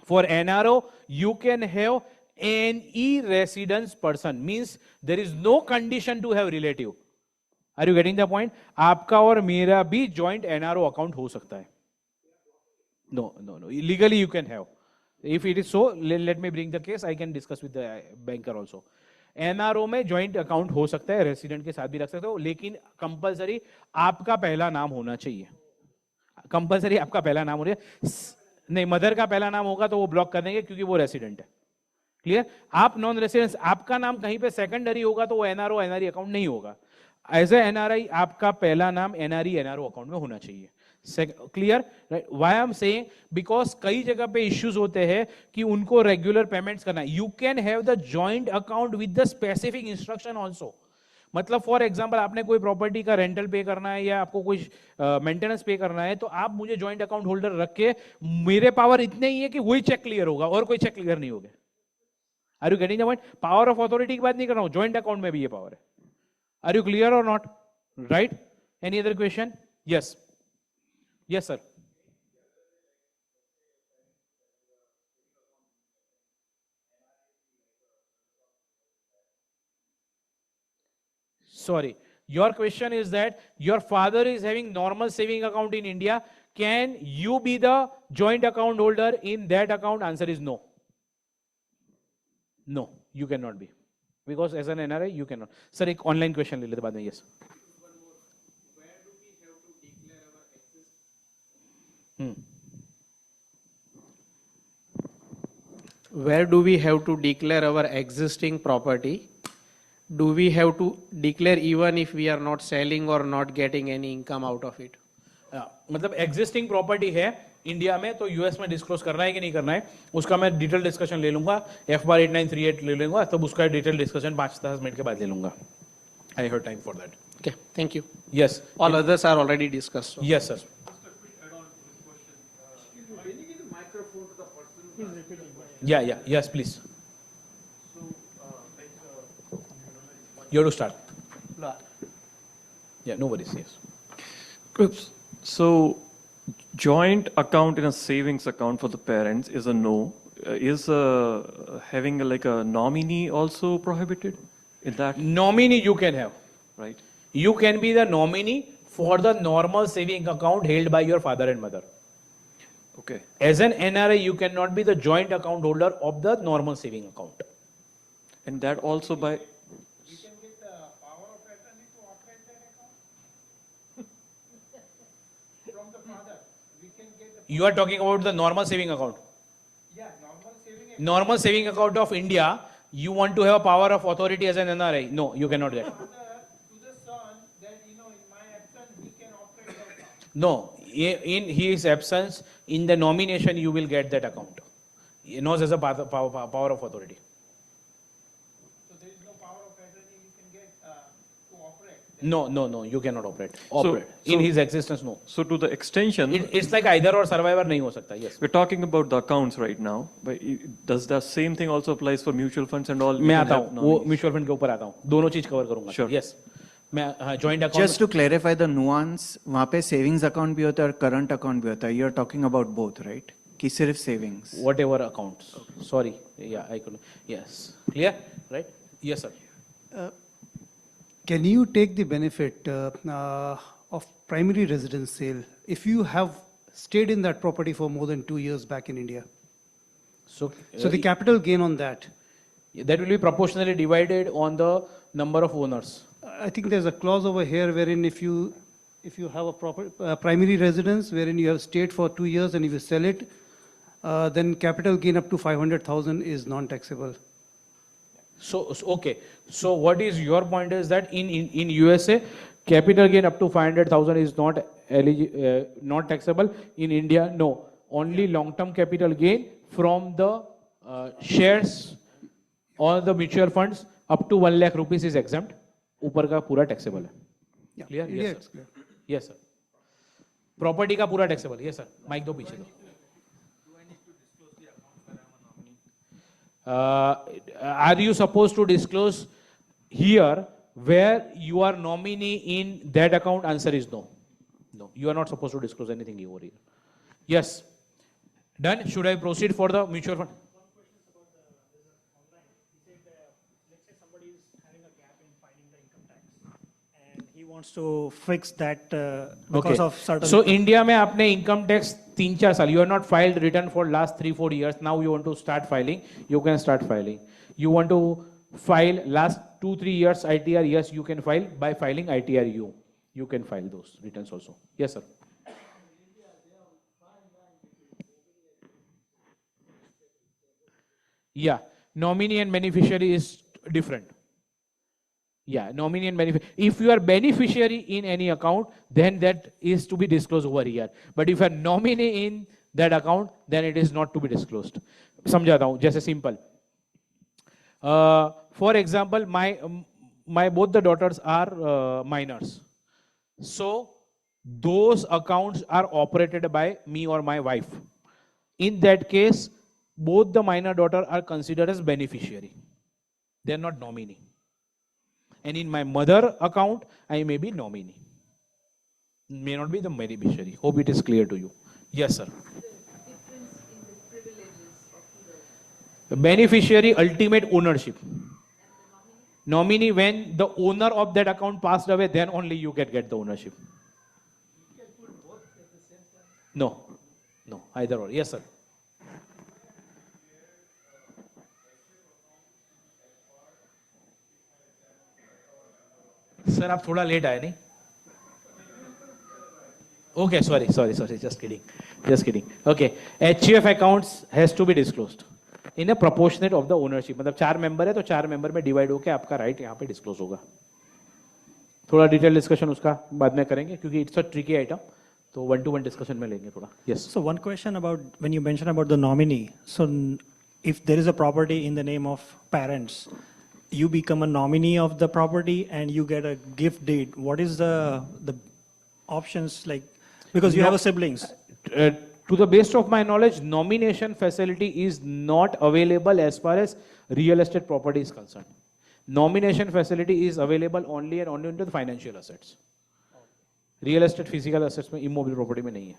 For NRO, you can have any residence person. Means there is no condition to have relative. Are you getting the point? आपका और मेरा भी joint NRO account हो सकता है. No. Legally you can have. If it is so, let me bring the case. I can discuss with the banker also. NRO में joint account हो सकता है, resident के साथ भी रख सकते हो, लेकिन compulsory आपका पहला नाम होना चाहिए. Compulsory आपका पहला नाम होना चाहिए. नहीं, मदर का पहला नाम होगा तो वो ब्लॉक कर देंगे क्योंकि वो रेसिडेंट है. क्लियर? आप नॉन रेसिडेंस, आपका नाम कहीं पे सेकेंडरी होगा तो वो एनआरओ एनआरई अकाउंट नहीं होगा. एज ए एनआरआई आपका पहला नाम एनआरई एनआरओ अकाउंट में होना चाहिए. Clear? Why I am saying, because कई जगह पे इश्यूज होते हैं कि उनको रेगुलर पेमेंट्स करना है. You can have the joint account with the specific instruction also. मतलब फॉर एग्जाम्पल आपने कोई प्रॉपर्टी का रेंटल पे करना है या आपको कोई मेंटेनेंस पे करना है, तो आप मुझे जॉइंट अकाउंट होल्डर रख के, मेरे पावर इतने ही है कि वही चेक क्लियर होगा और कोई चेक क्लियर नहीं होगा. Are you getting the point? Power of authority की बात नहीं कर रहा हूं, जॉइंट अकाउंट में भी ये पावर है. आर यू क्लियर और not? Right? Any other question? Yes, yes sir. Sorry, your question is that your father is having normal saving account in India. Can you be the joint account holder in that account? Answer is no. No. you cannot be. Because as an NRI, you cannot. Sir, एक online question ले लेते बाद में, yes. Where do we have to declare our existing property? Do we have to declare even if we are not selling or not getting any income out of it? मतलब existing property है India में, तो US में disclose करना है कि नहीं करना है, उसका मैं डिटेल डिस्कशन ले लूंगा, F/8938 ले लूंगा, तब उसका डिटेल डिस्कशन 5-10 मिनट के बाद ले लूंगा. I have time for that. Okay, thank you. Yes. All others are already discussed. So. Yes, sir. Yeah, yes, please. You have to start. Yeah, no worries, yes. So, joint account in a savings account for the parents is a no. Is having like a nominee also prohibited in that? Nominee you can have. Right. You can be the nominee for the normal saving account held by your father and mother. Okay. As an NRI, you cannot be the joint account holder of the normal saving account. And that also by. You can get the power of attorney to operate that account from the father. We can get the. You are talking about the normal saving account. Yeah, normal saving. Normal saving account of India, you want to have a power of authority as an NRI. No, you cannot get. To the son, that in my absence he can operate that account. No, in his absence, in the nomination, you will get that account. He knows as a power of authority. So there is no power of attorney you can get to operate. No, you cannot operate. So- in so- his existence, no. So to the extension, It's like either or survivor नहीं हो सकता. Yes. we're talking about the accounts right now. But does the same thing also applies for mutual funds and all? We मैं can आता have हूँ वो nominees. Mutual fund के ऊपर आता हूँ दोनों चीज कवर करूंगा. Sure. Yes. मैं joint Just account to clarify the nuance, वहाँ पे savings account भी होता है और current account भी होता है. You're talking about both, right? कि सिर्फ savings. whatever accounts. Sorry. Yeah, I could. Yes. Clear? Right? Yes, sir. Can you take the benefit of primary residence sale if you have stayed in that property for more than 2 years back in India? So, So the capital gain on that, that will be proportionally divided on the number of owners. I think there's a clause over here wherein if you have a primary residence wherein you have stayed for 2 years and if you sell it, then capital gain up to 500,000 is non-taxable. So okay. So what is your point is that in USA, capital gain up to 500,000 is not taxable. In India, no. Only long-term capital gain from the shares or the mutual funds up to 1 lakh rupees is exempt. ऊपर का पूरा taxable है. Yeah, Clear? India Yes, it's sir. clear. Yes, sir. Property का पूरा taxable. Yes, sir. Mic दो पीछे दो. Are you supposed to disclose here where you are nominee in that account? Answer is no. No, you are not supposed to disclose anything over here. Yes. Done. Should I proceed for the mutual fund? He wants to fix that because of certain. So India में आपने income tax 3-4 साल, you have not filed return for last 3-4 years. Now you want to start filing, you can start filing. You want to file last 2-3 years ITR, yes, you can file by filing ITRU. You can file those returns also. Yes, sir. Yeah, nominee and beneficiary is different. Yeah, nominee and beneficiary. If you are beneficiary in any account, then that is to be disclosed over here. But if you are nominee in that account, then it is not to be disclosed. समझाता हूँ, जैसे simple. For example, my both the daughters are minors. So those accounts are operated by me or my wife. In that case, both the minor daughter are considered as beneficiary. They are not nominee. And in my mother account, I may be nominee. May not be the beneficiary. Hope it is clear to you. Yes, sir. Beneficiary, ultimate ownership. Nominee, when the owner of that account passed away, then only you can get the ownership. No, either or. Yes, sir. Sir आप थोड़ा late आए नहीं? Okay, sorry, just kidding. Okay, HUF accounts has to be disclosed in a proportionate of the ownership. मतलब 4 member है तो 4 member में divide होकर आपका राइट यहाँ पे डिस्क्लोज होगा. थोड़ा डिटेल डिस्कशन उसका बाद में करेंगे क्योंकि इट्स अ ट्रिकी आइटम, तो 1-to-1 डिस्कशन में लेंगे थोड़ा. Yes. So one question about when you mentioned about the nominee. So if there is a property in the name of parents, you become a nominee of the property and you get a gift deed. What is the options like? Because you have a siblings. To the best of my knowledge, nomination facility is not available as far as real estate property is concerned. Nomination facility is available only and only into the financial assets. Real estate physical assets में immobile property में नहीं है.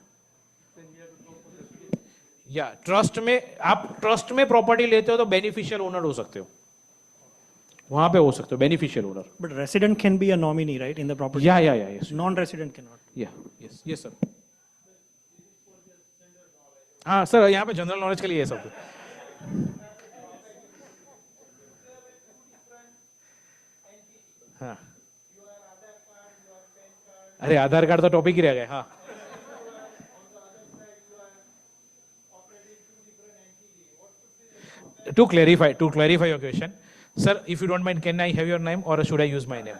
या trust में आप trust में property लेते हो तो बेनिफिशियल ओनर हो सकते हो, वहां पे हो सकते हो beneficial owner. But resident can be a nominee, right, in the property? या yes. Non-resident cannot. yes sir. हाँ सर, यहाँ पे जनरल नॉलेज के लिए है सब कुछ. हाँ, अरे आधार कार्ड तो टॉपिक ही रह गए. हाँ, to clarify your question, sir, if you don't mind, can I have your name or should I use my name?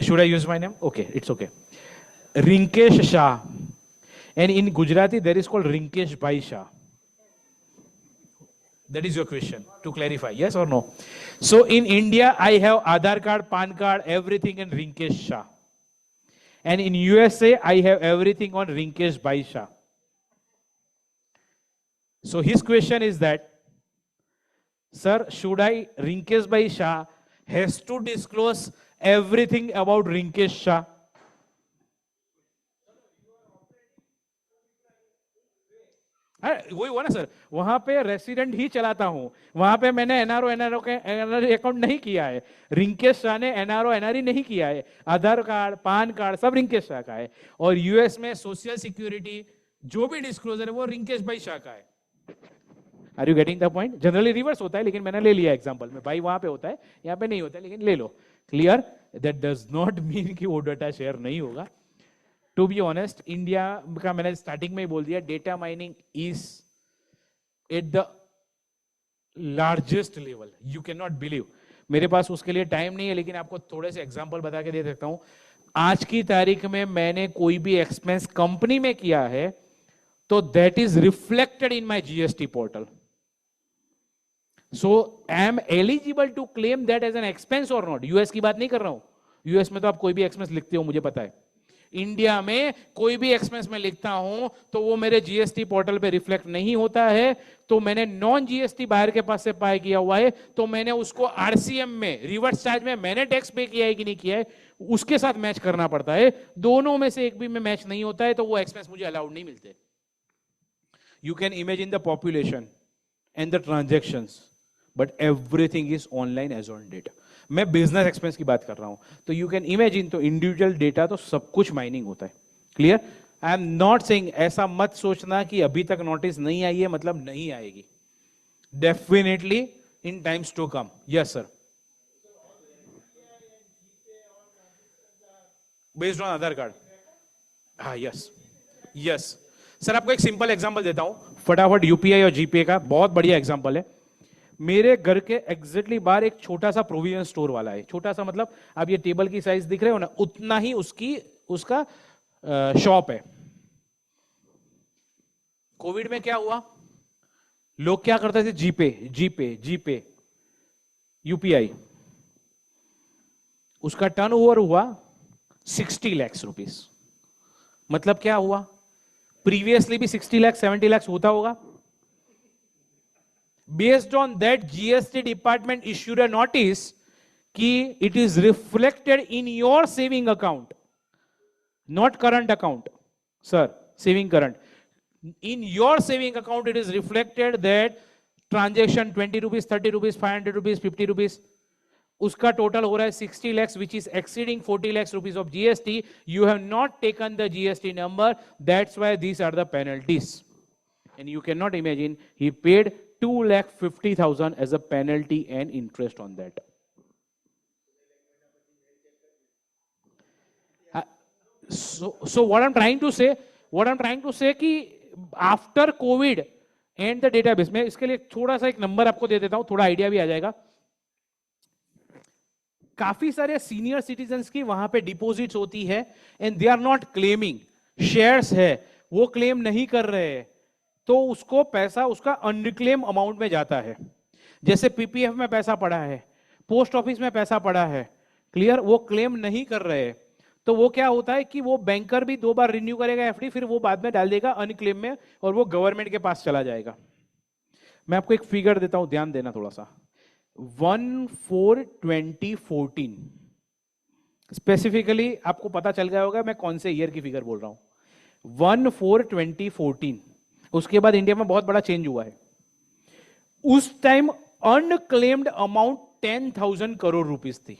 Should I use my name? Okay, it's okay. Rinkesh Shah. And in Gujarati, there is called Rinkesh Bhai Shah. That is your question, to clarify, yes or no? So in India, I have Aadhaar card, PAN card, everything in Rinkesh Shah. And in USA, I have everything on Rinkesh Bhai Shah. So his question is that, sir, should I, Rinkesh Bhai Shah has to disclose everything about Rinkesh Shah? वही हुआ ना sir, वहां पे resident ही चलाता हूं, वहां पे मैंने एनआरओ के एनआरई अकाउंट नहीं किया है. रिंकेश शाह ने एनआरओ एनआरई नहीं किया है. आधार कार्ड, पान कार्ड सब रिंकेश शाह का है. और यूएस में सोशल सिक्योरिटी जो भी डिस्क्लोजर है वो रिंकेश भाई शाह का है. Are you getting the point? Generally reverse होता है, लेकिन मैंने ले लिया एग्जांपल में. भाई वहां पे होता है, यहाँ पे नहीं होता है, लेकिन ले लो. Clear? That does not mean कि वो डाटा शेयर नहीं होगा. टू बी ऑनेस्ट, इंडिया का मैंने स्टार्टिंग में ही बोल दिया, data mining is at the largest level. You can not believe. मेरे पास उसके लिए टाइम नहीं है, लेकिन आपको थोड़े से एग्जांपल बता के दे सकता हूं. आज की तारीख में मैंने कोई भी एक्सपेंस कंपनी में किया है तो that is reflected in my GST portal. So I am eligible to claim that as an expense or not. US की बात नहीं कर रहा हूं. यूएस में तो आप कोई भी एक्सपेंस लिखते हो, मुझे पता है. इंडिया में कोई भी एक्सपेंस में लिखता हूं तो वो मेरे जीएसटी पोर्टल पे रिफ्लेक्ट नहीं होता है. तो मैंने नॉन जीएसटी बाहर के पास से पाए किया हुआ है, तो मैंने उसको आरसीएम में, रिवर्स चार्ज में मैंने टैक्स पे किया है कि नहीं किया है, उसके साथ मैच करना पड़ता है. दोनों में से एक भी में मैच नहीं होता है तो वो एक्सपेंस मुझे अलाउड नहीं मिलते. You can imagine the population and the transactions, but everything is online as on date. मैं बिजनेस एक्सपेंस की बात कर रहा हूं, तो यू कैन इमेजिन, तो इंडिविजुअल डेटा तो सब कुछ माइनिंग होता है. Clear? I am not saying, ऐसा मत सोचना कि अभी तक नोटिस नहीं आई है मतलब नहीं आएगी. Definitely in times to come. Yes sir. Based on Aadhaar card. हाँ, यस यस सर. आपको एक सिंपल एग्जांपल देता हूं फटाफट, यूपीआई और जीपे का बहुत बढ़िया एग्जांपल है. मेरे घर के एग्जैक्टली बाहर एक छोटा सा प्रोविजन स्टोर वाला है. छोटा सा मतलब आप ये टेबल की साइज दिख रहे हो ना, उतना ही उसका शॉप है. कोविड में क्या हुआ, लोग क्या करते थे, जीपे यूपीआई. उसका टर्नओवर हुआ 60 लाख रुपीस. मतलब क्या हुआ, प्रीवियसली भी 60 लाख 70 लाख होता होगा. Based on that, GST department issued a notice कि it is reflected in your saving account, not current account. Sir, saving current. In your saving account, it is reflected that transaction 20 rupees, 30 rupees, 500 rupees, 50 rupees. उसका total हो रहा है 60 lakhs, which is exceeding 40 lakhs rupees of GST. You have not taken the GST number. That's why these are the penalties. And you cannot imagine, he paid 2,50,000 as a penalty and interest on that. So what I'm trying to say कि after COVID and the database, मैं इसके लिए थोड़ा सा एक number आपको दे देता हूं, थोड़ा आइडिया भी आ जाएगा. काफी सारे सीनियर सिटीजन्स की वहां पे डिपॉजिट्स होती है and they are not claiming. Shares है, वो क्लेम नहीं कर रहे हैं, तो उसको पैसा उसका अनक्लेम अमाउंट में जाता है. जैसे पीपीएफ में पैसा पड़ा है, पोस्ट ऑफिस में पैसा पड़ा है, क्लियर, वो क्लेम नहीं कर रहे, तो वो क्या होता है कि वो बैंकर भी 2 बार रिन्यू करेगा एफडी, फिर वो बाद में डाल देगा अनक्लेम में और वो गवर्नमेंट के पास चला जाएगा. मैं आपको एक फिगर देता हूं, ध्यान देना थोड़ा सा. 1/4/2014 स्पेसिफिकली आपको पता चल गया होगा मैं कौन से ईयर की फिगर बोल रहा हूं. 1/4/2014. उसके बाद इंडिया में बहुत बड़ा चेंज हुआ है. उस time unclaimed amount 10,000 crore rupees थी.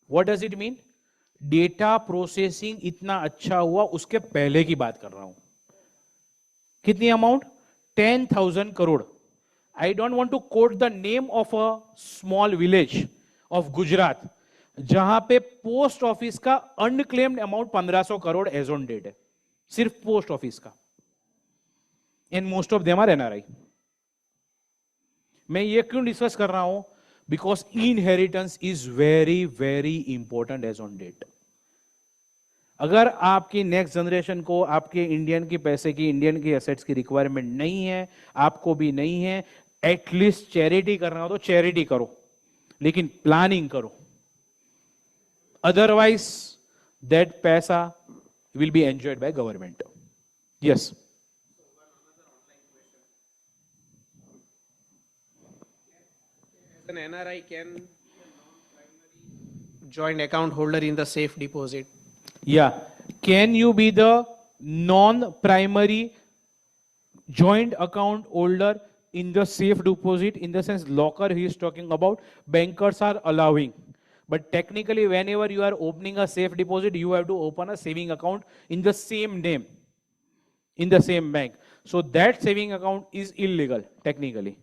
What does it mean? Data processing इतना अच्छा हुआ, उसके पहले की बात कर रहा हूं. कितनी amount? 10,000 crore. I don't want to quote the name of a small village of Gujarat, जहां पे पोस्ट ऑफिस का unclaimed amount 1500 crore as on date है, सिर्फ पोस्ट ऑफिस का. And most of them are NRI. मैं ये क्यों डिस्कस कर रहा हूं? Because inheritance is very very important as on date. अगर आपकी नेक्स्ट जनरेशन को आपके इंडियन की पैसे की, इंडियन की एसेट्स की रिक्वायरमेंट नहीं है, आपको भी नहीं है, एटलीस्ट चैरिटी करना हो तो चैरिटी करो, लेकिन प्लानिंग करो. अदरवाइज दैट पैसा will be enjoyed by government. Yes. An NRI can joint account holder in the safe deposit. Yeah. Can you be the non-primary joint account holder in the safe deposit? In the sense, locker he is talking about, bankers are allowing. But technically, whenever you are opening a safe deposit, you have to open a saving account in the same name, in the same bank. So that saving account is illegal, technically.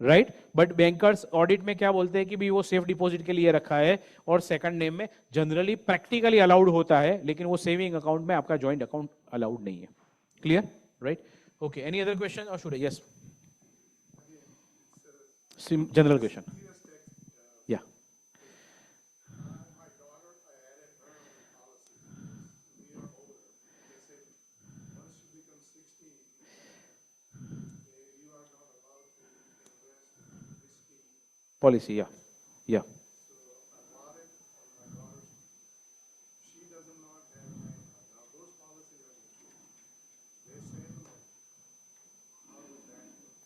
Right. But bankers audit में क्या बोलते हैं कि भी वो safe deposit के लिए रखा है और सेकंड नेम में जनरली प्रैक्टिकली अलाउड होता है, लेकिन वो सेविंग अकाउंट में आपका जॉइंट अकाउंट अलाउड नहीं है. Clear? Right. Okay. Any other question और शुड? यस. General question. या. Policy, yeah, yeah.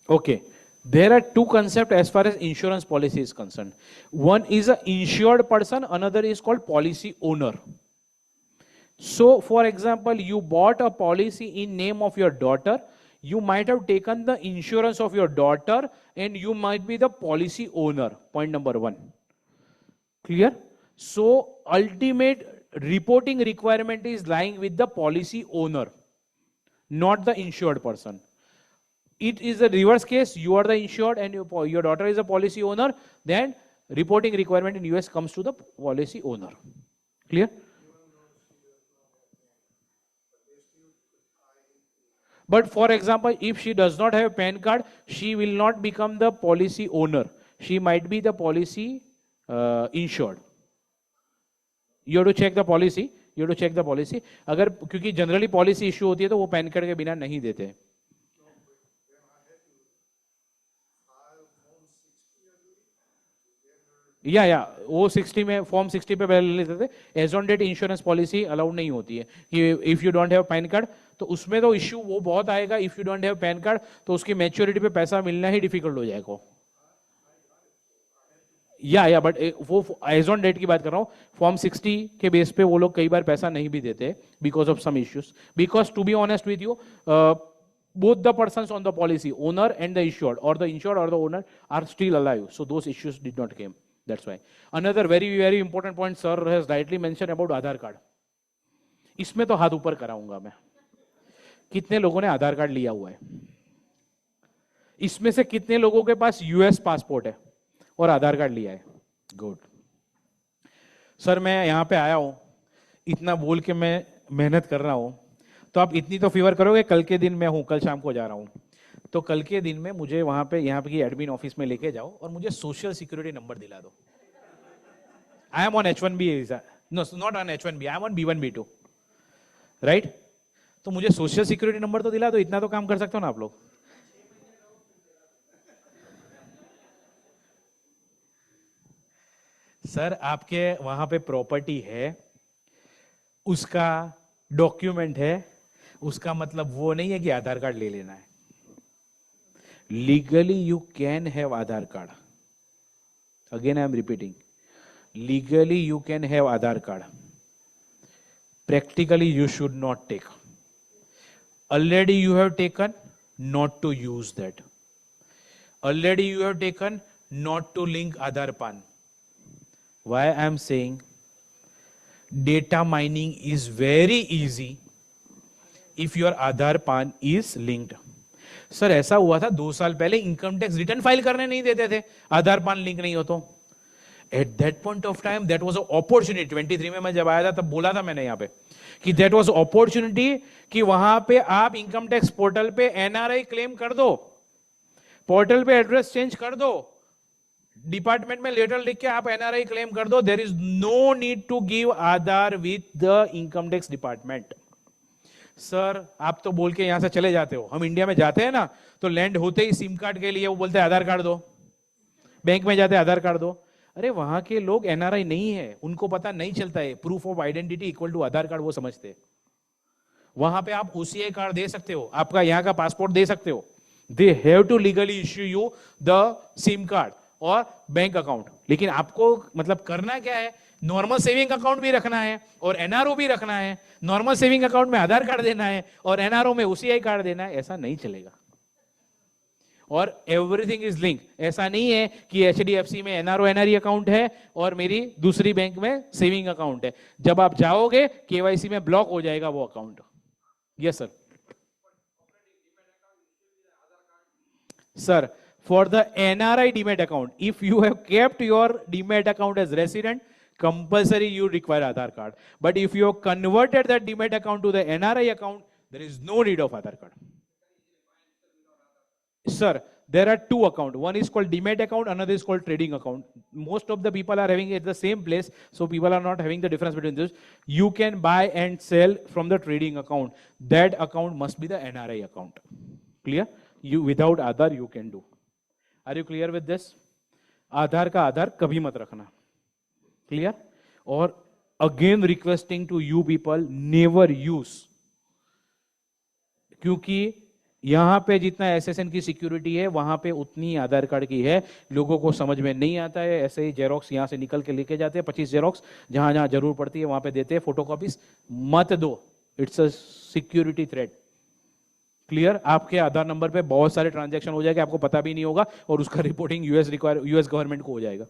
Okay, there are two concepts as far as insurance policy is concerned. One is an insured person, another is called policy owner. So, for example, you bought a policy in name of your daughter. You might have taken the insurance of your daughter and you might be the policy owner. Point number 1. Clear? So, ultimate reporting requirement is lying with the policy owner, not the insured person. It is the reverse case. You are the insured and your daughter is a policy owner. Then reporting requirement in US comes to the policy owner. Clear? But for example, if she does not have a PAN card, she will not become the policy owner. She might be the policy insured. You have to check the policy. You have to check the policy. अगर क्योंकि generally policy issue होती है तो वो pan card के बिना नहीं देते. या वो 60 में फॉर्म 60 पे पहले लेते थे. As on date insurance policy allowed नहीं होती है कि if you don't have PAN card, तो उसमें तो इश्यू वो बहुत आएगा. If you don't have PAN card तो उसकी मैच्योरिटी पे पैसा मिलना ही डिफिकल्ट हो जाएगा. या बट वो एज ऑन डेट की बात कर रहा हूँ. फॉर्म 60 के बेस पे वो लोग कई बार पैसा नहीं भी देते because of some issues. Because to be honest with you, both the persons on the policy, owner and the insured, or the insured or the owner, are still alive. So those issues did not came. That's why. Another very very important point sir has rightly mentioned about Aadhaar card. इसमें तो हाथ ऊपर कराऊंगा मैं. कितने लोगों ने आधार card लिया हुआ है? इसमें से कितने लोगों के पास यूएस पासपोर्ट है और आधार कार्ड लिया है? गुड. सर मैं यहां पे आया हूं, इतना बोल के मैं मेहनत कर रहा हूँ, तो आप इतनी तो फेवर करोगे। कल के दिन मैं हूँ, कल शाम को जा रहा हूँ, तो कल के दिन में मुझे वहां पे यहाँ पे की एडमिन ऑफिस में लेके जाओ और मुझे सोशल सिक्योरिटी नंबर दिला दो। I am on H1B visa, no not on H1B, I am on B1 B2, right? तो मुझे सोशल सिक्योरिटी नंबर तो दिला दो, इतना तो काम कर सकते हो ना आप लोग। सर आपके वहां पे प्रॉपर्टी है, उसका डॉक्यूमेंट है, उसका मतलब वो नहीं है कि आधार कार्ड ले लेना है। Legally you can have Aadhaar card, again I am repeating, legally you can have Aadhaar card, practically you should not take. Already you have taken, not to use that. Already you have taken, not to link Aadhaar PAN. Why I am saying data mining is very easy if your Aadhaar PAN is linked. Sir ऐसा हुआ था 2 साल पहले, income tax return file करने नहीं देते थे, आधार पान लिंक नहीं हो तो। At that point of time that was opportunity. 23 में मैं जब आया था तब बोला था मैंने यहाँ पे कि दैट वाज अपॉर्चुनिटी कि वहां पे आप इनकम टैक्स पोर्टल पे एनआरआई क्लेम कर दो, पोर्टल पे एड्रेस चेंज कर दो, डिपार्टमेंट में लेटर लिख के आप एनआरआई क्लेम कर दो। There is no need to give Aadhaar with the income tax department. Sir आप तो बोल के यहां से चले जाते हो, हम इंडिया में जाते हैं ना तो लैंड होते ही सिम कार्ड के लिए वो बोलते हैं आधार कार्ड दो, बैंक में जाते हैं आधार कार्ड दो। अरे वहां के लोग एनआरआई नहीं है, उनको पता नहीं चलता है proof of identity equal to Aadhaar card, वो समझते हैं। वहां पे आप ओसीआई कार्ड दे सकते हो, आपका यहाँ का पासपोर्ट दे सकते हो, they have to legally issue you the SIM card और बैंक अकाउंट। लेकिन आपको मतलब करना क्या है, नॉर्मल सेविंग अकाउंट भी रखना है और एनआरओ भी रखना है, नॉर्मल सेविंग अकाउंट में आधार कार्ड देना है और एनआरओ में ओसीआई कार्ड देना है, ऐसा नहीं चलेगा। और एवरीथिंग इज लिंक, ऐसा नहीं है कि एचडीएफसी में एनआरओ एनआरई अकाउंट है और मेरी दूसरी बैंक में सेविंग अकाउंट है। जब आप जाओगे केवाईसी में ब्लॉक हो जाएगा वो account. Yes sir. Sir for the NRI demat account, if you have kept your demat account as resident, compulsory you require Aadhaar card. But if you have converted that demat account to the NRI account, there is no need of Aadhaar card. Sir, there are 2 accounts. One is called demat account, another is called trading account. Most of the people are having it at the same place, so people are not having the difference between this. You can buy and sell from the trading account. That account must be the NRI account. Clear? You without Aadhaar you can do. Are you clear with this? Aadhaar का आधार कभी मत रखना। Clear? और again requesting to you people, never use, क्योंकि यहां पे जितना एसएसएन की सिक्योरिटी है वहां पे उतनी आधार कार्ड की है। लोगों को समझ में नहीं आता है, ऐसे ही जेरोक्स यहां से निकल के लेके जाते हैं, 25 जेरोक्स जहां जहां जरूर पड़ती है वहां पे देते हैं, फोटोकॉपीज मत दो, it's a security threat. Clear? आपके आधार नंबर पे बहुत सारे ट्रांजैक्शन हो जाएंगे, आपको पता भी नहीं होगा और उसका रिपोर्टिंग यूएस गवर्नमेंट को हो जाएगा।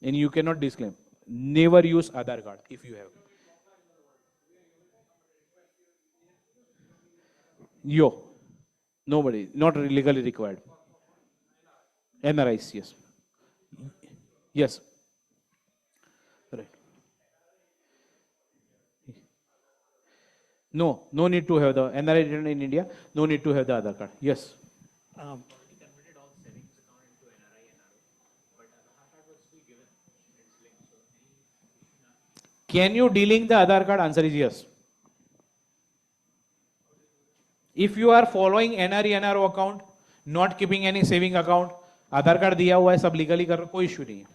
And you can not disclaim, never use Aadhaar card if you have. Yo nobody, not legally required. NRIs, yes. Yes. Right. No need to have the NRI written in India. No need to have the Aadhaar card. Yes. Can you delink the Aadhaar card? Answer is yes. If you are following NRE NRO account, not keeping any saving account, Aadhaar card दिया हुआ है, सब legally कर रहे हो, कोई issue नहीं है,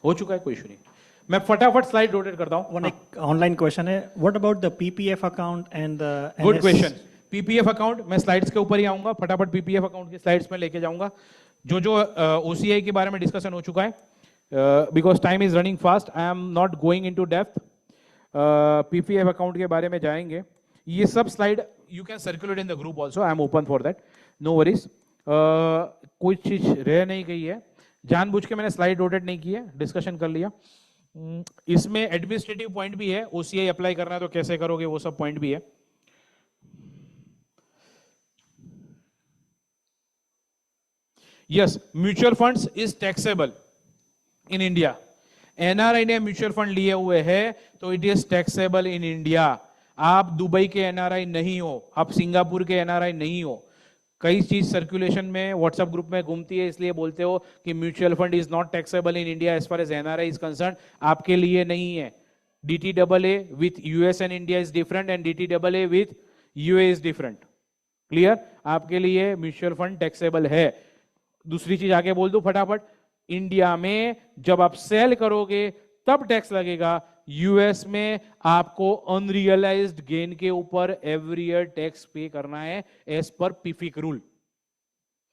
हो चुका है, कोई इश्यू नहीं। मैं फटाफट स्लाइड रोटेट करता हूं। One ऑनलाइन क्वेश्चन है, what about the PPF account and the good question. PPF account, मैं स्लाइड्स के ऊपर ही आऊंगा, फटाफट पीपीएफ अकाउंट की स्लाइड्स में लेके जाऊंगा। जो ओसीआई के बारे में डिस्कशन हो चुका है, because time is running fast, I am not going into depth. PPF account के बारे में जाएंगे। ये सब slide you can circulate in the group also, I am open for that, no worries. कोई चीज रह नहीं गई है, जानबूझ के मैंने स्लाइड रोटेट नहीं की है, डिस्कशन कर लिया। इसमें एडमिनिस्ट्रेटिव पॉइंट भी है, ओसीआई अप्लाई करना है तो कैसे करोगे, वो सब पॉइंट भी है। Yes, mutual funds is taxable in India NRI ने म्यूचुअल फंड लिए हुए हैं तो it is taxable in India. आप दुबई के एनआरआई नहीं हो, आप सिंगापुर के एनआरआई नहीं हो। कई चीज सर्कुलेशन में व्हाट्सएप ग्रुप में घूमती है, इसलिए बोलते हो कि mutual fund is not taxable in India as far as NRI is concern. आपके लिए नहीं है। DTAA with US and India is different and DTAA with UA is different. Clear? आपके लिए म्यूचुअल फंड टैक्सेबल है। दूसरी चीज आगे बोल दो फटाफट, इंडिया में जब आप सेल करोगे तब टैक्स लगेगा, यूएस में आपको अनरियलाइज्ड गेन के ऊपर एवरी ईयर टैक्स पे करना है as per PFIC rule.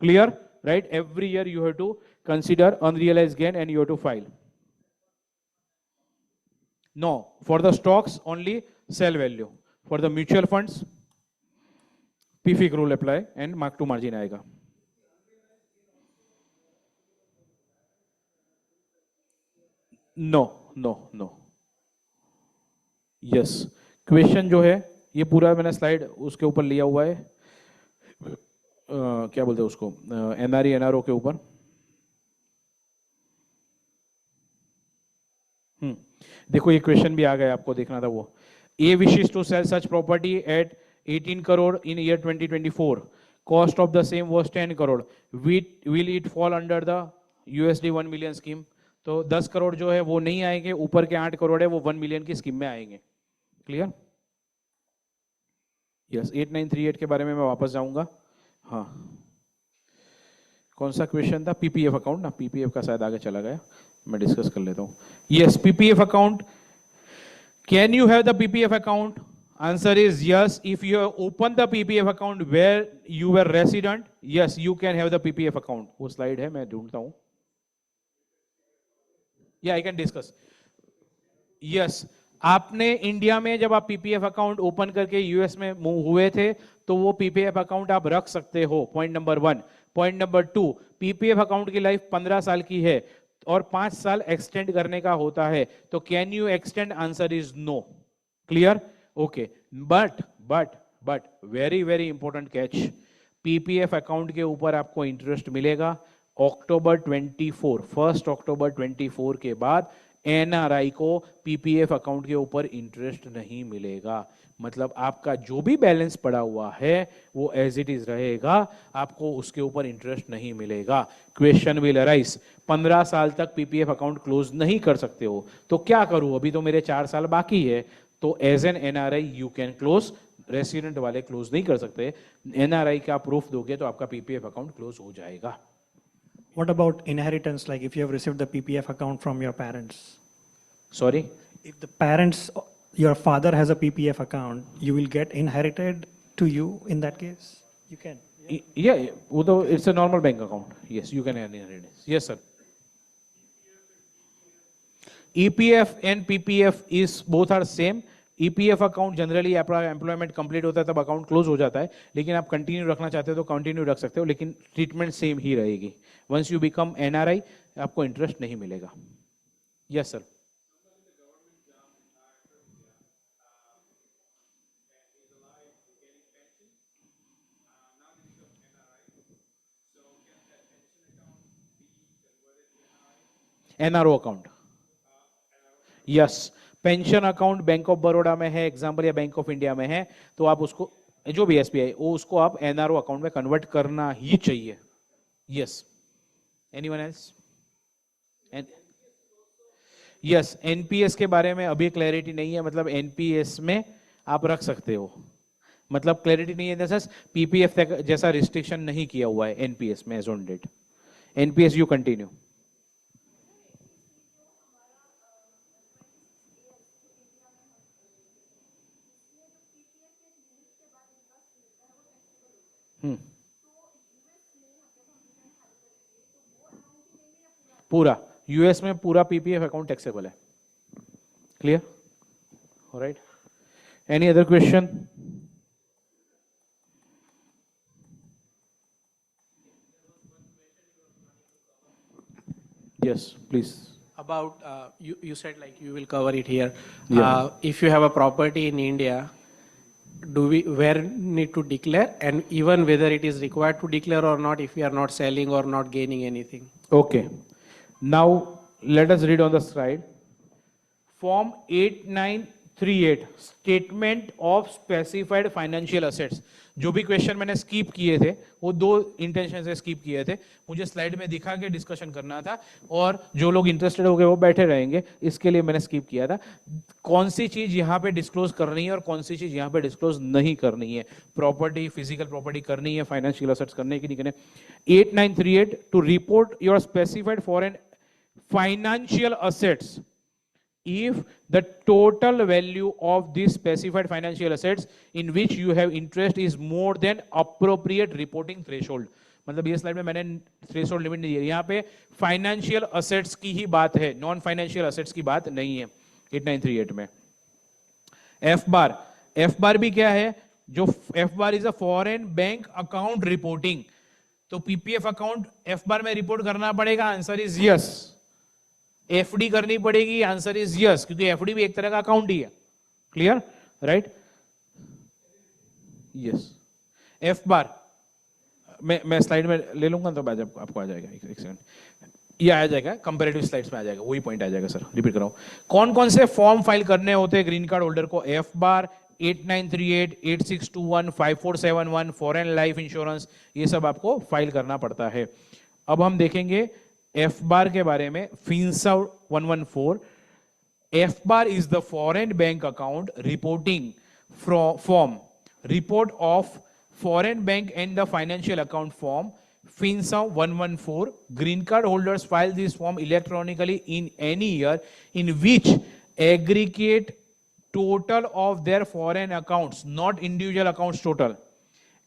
Clear? Right? Every year you have to consider unrealised gain and you have to file. No, for the stocks only sell value. For the mutual funds, PFIC rule apply and mark to margin आएगा। No, no, no. Yes. Question जो है ये पूरा मैंने slide उसके ऊपर लिया हुआ है, क्या बोलते हैं उसको, NRE NRO के ऊपर। देखो ये क्वेश्चन भी आ गया, आपको देखना था वो। ए विशेष to sell such property at 18 crore in year 2024, cost of the same was 10 crore, will it fall under the USD 1 million scheme? तो 10 करोड़ जो है वो नहीं आएंगे, ऊपर के 8 करोड़ है वो 1 मिलियन की स्कीम में आएंगे। क्लियर? यस। 8938 के बारे में मैं वापस जाऊंगा। हाँ, कौन सा क्वेश्चन था? PPF अकाउंट ना, PPF का शायद आगे चला गया, मैं डिस्कस कर लेता हूं। Yes, PPF account, can you have the PPF account? Answer is yes. If you open the PPF account where you were resident, yes you can have the PPF account. वो स्लाइड है, मैं ढूंढता हूं। या I can discuss. Yes, आपने India में जब आप PPF अकाउंट ओपन करके यूएस में मूव हुए थे तो वो PPF अकाउंट आप रख सकते हो, point number 1। Point number 2, PPF account की लाइफ 15 साल की है और 5 साल एक्सटेंड करने का होता है, तो can you extend? Answer is no. Clear? Okay. But very very important catch, PPF account के ऊपर आपको इंटरेस्ट मिलेगा अक्टूबर 24, 1 अक्टूबर 24 के बाद NRI को PPF अकाउंट के ऊपर इंटरेस्ट नहीं मिलेगा। मतलब आपका जो भी बैलेंस पड़ा हुआ है वो एज इट इज रहेगा, आपको उसके ऊपर इंटरेस्ट नहीं मिलेगा। क्वेश्चन विल अराइज, 15 साल तक PPF अकाउंट क्लोज नहीं कर सकते हो तो क्या करूं? अभी तो मेरे 4 साल बाकी है, तो as an NRI you can close. Resident वाले क्लोज नहीं कर सकते, NRI का प्रूफ दोगे तो आपका PPF अकाउंट क्लोज हो जाएगा। What about inheritance, like if you have received the PPF account from your parents? Sorry? If the parents, your father has a PPF account, you will get inherited to you in that case? You can. Yeah, although it's a normal bank account. Yes, you can inherit it. Yes, sir. EPF and PPF is both are same. EPF account generally आपका employment complete होता है तब account close हो जाता है, लेकिन आप continue रखना चाहते हो तो कंटिन्यू रख सकते हो, लेकिन ट्रीटमेंट सेम ही रहेगी। वंस यू बिकम NRI आपको इंटरेस्ट नहीं मिलेगा। Yes sir. NRO account, yes. Pension account bank of Baroda में है एग्जांपल, या बैंक ऑफ इंडिया में है, तो आप उसको, जो भी SBI वो, उसको आप NRO अकाउंट में कन्वर्ट करना ही चाहिए। Yes. Anyone else? Yes, NPS के बारे में अभी क्लैरिटी नहीं है, मतलब NPS में आप रख सकते हो, मतलब क्लैरिटी नहीं है इन द सेंस PPF जैसा रिस्ट्रिक्शन नहीं किया हुआ है NPS में as on date. NPS you continue. पूरा यूएस में पूरा PPF अकाउंट टैक्सेबल है। Clear? Alright, any other question? Yes please. About you said like you will cover it here. Yeah. If you have a property in India, do we where need to declare, and even whether it is required to declare or not if we are not selling or not gaining anything? Okay. Now Let us read on the slide. Form 8938 statement of specified financial assets. जो भी question मैंने skip किए थे वो दो intention से skip किए थे. मुझे स्लाइड में दिखा के डिस्कशन करना था और जो लोग इंटरेस्टेड हो गए वो बैठे रहेंगे, इसके लिए मैंने स्किप किया था. कौन सी चीज यहां पे डिस्क्लोज करनी है और कौन सी चीज यहां पे डिस्क्लोज नहीं करनी है. प्रॉपर्टी, फिजिकल प्रॉपर्टी करनी है, फाइनेंशियल असेट्स करने की नहीं करने. 8938 to report your specified foreign financial assets if the total value of these specified financial assets in which you have interest is more than appropriate reporting threshold. मतलब ये slide में मैंने थ्रेशोल्ड लिमिट नहीं दिया. यहाँ पे फाइनेंशियल असेट्स की ही बात है, नॉन फाइनेंशियल असेट्स की बात नहीं है 8938 में. एफ बार भी क्या है? जो F bar is a foreign bank account reporting. तो पीपीएफ अकाउंट एफ बार में रिपोर्ट करना पड़ेगा. Answer is yes. एफडी करनी पड़ेगी. आंसर इज यस, क्योंकि एफडी भी एक तरह का अकाउंट ही है. Clear? Right? Yes. F bar मैं स्लाइड में ले लूंगा तो बाद आपको आ जाएगा. एक सेकंड, ये आ जाएगा कंपैरेटिव स्लाइड्स में आ जाएगा, वही पॉइंट आ जाएगा. सर रिपीट कर रहा हूं. कौन कौन से फॉर्म फाइल करने होते हैं ग्रीन कार्ड होल्डर को? F bar, 8938, 8621, 5471, foreign life insurance, ये सब आपको फाइल करना पड़ता है. अब हम देखेंगे एफ बार के बारे में. फिंसा 114. F bar is the foreign bank account reporting form. Report of foreign bank and the financial account form. FinSA 114. Green card holders file this form electronically in any year in which aggregate total of their foreign accounts, not individual accounts total,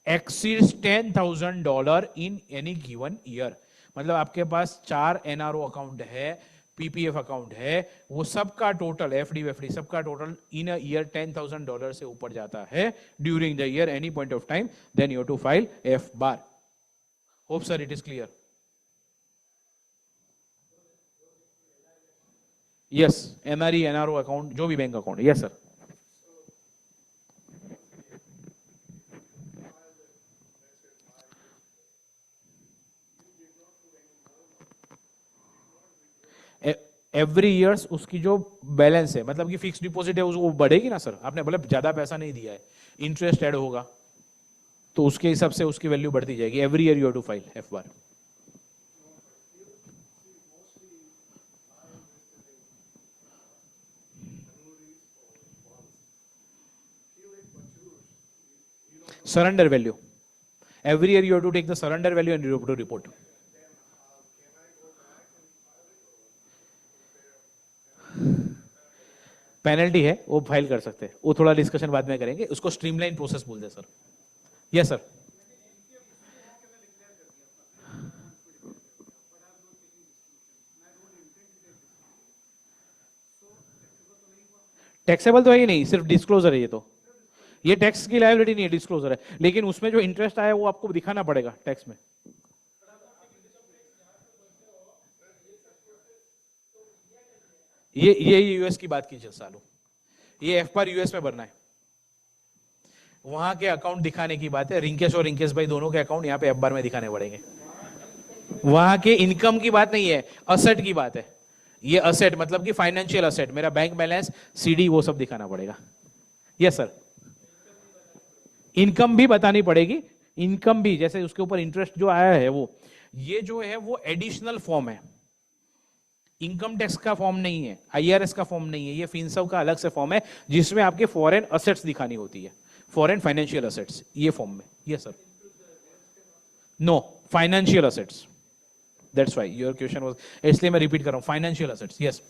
exceeds $10,000 in any given year. मतलब आपके पास 4 NRO account है, PPF account है, वो सबका total, FD वेफडी सबका total in a year $10,000 से ऊपर जाता है during the year any point of time, then you have to file FBAR. Hope sir it is clear. Yes, NRE, NRO account, जो भी bank account. Yes sir. Every years उसकी जो balance है, मतलब कि फिक्स डिपॉजिट है, वो बढ़ेगी ना सर. आपने बोला ज्यादा पैसा नहीं दिया है, इंटरेस्ट ऐड होगा तो उसके हिसाब से उसकी वैल्यू बढ़ती जाएगी. Every year you have to file FBAR. Surrender value. Every year you have to take the surrender value and you have to report. Penalty है, वो फाइल कर सकते हैं, वो थोड़ा डिस्कशन बाद में करेंगे. उसको स्ट्रीमलाइन प्रोसेस बोलते हैं सर. Yes sir. टैक्सेबल तो है ही नहीं, सिर्फ डिस्क्लोजर है. ये टैक्स की लायबिलिटी नहीं है, डिस्क्लोजर है. लेकिन उसमें जो इंटरेस्ट आया वो आपको दिखाना पड़ेगा टैक्स में. ये यूएस की बात कीजिए सालों. ये एफ बार यूएस में भरना है, वहां के अकाउंट दिखाने की बात है. रिंकेश और रिंकेश भाई दोनों के अकाउंट यहाँ पे एफ बार में दिखाने पड़ेंगे. वहां के इनकम की बात नहीं है, असेट की बात है. ये असेट मतलब कि फाइनेंशियल असेट, मेरा बैंक बैलेंस, सीडी, वो सब दिखाना पड़ेगा. Yes sir. इनकम भी बतानी पड़ेगी. इनकम भी, जैसे उसके ऊपर इंटरेस्ट जो आया है वो, ये जो है वो एडिशनल फॉर्म है, इनकम टैक्स का फॉर्म नहीं है, आईआरएस का फॉर्म नहीं है. ये फिनसव का अलग से फॉर्म है जिसमें आपके फॉरेन असेट्स दिखानी होती है, फॉरेन फाइनेंशियल असेट्स, ये फॉर्म में. Yes sir. No, financial assets. That's why your question was, इसलिए मैं रिपीट कर रहा हूं, financial assets. Yes.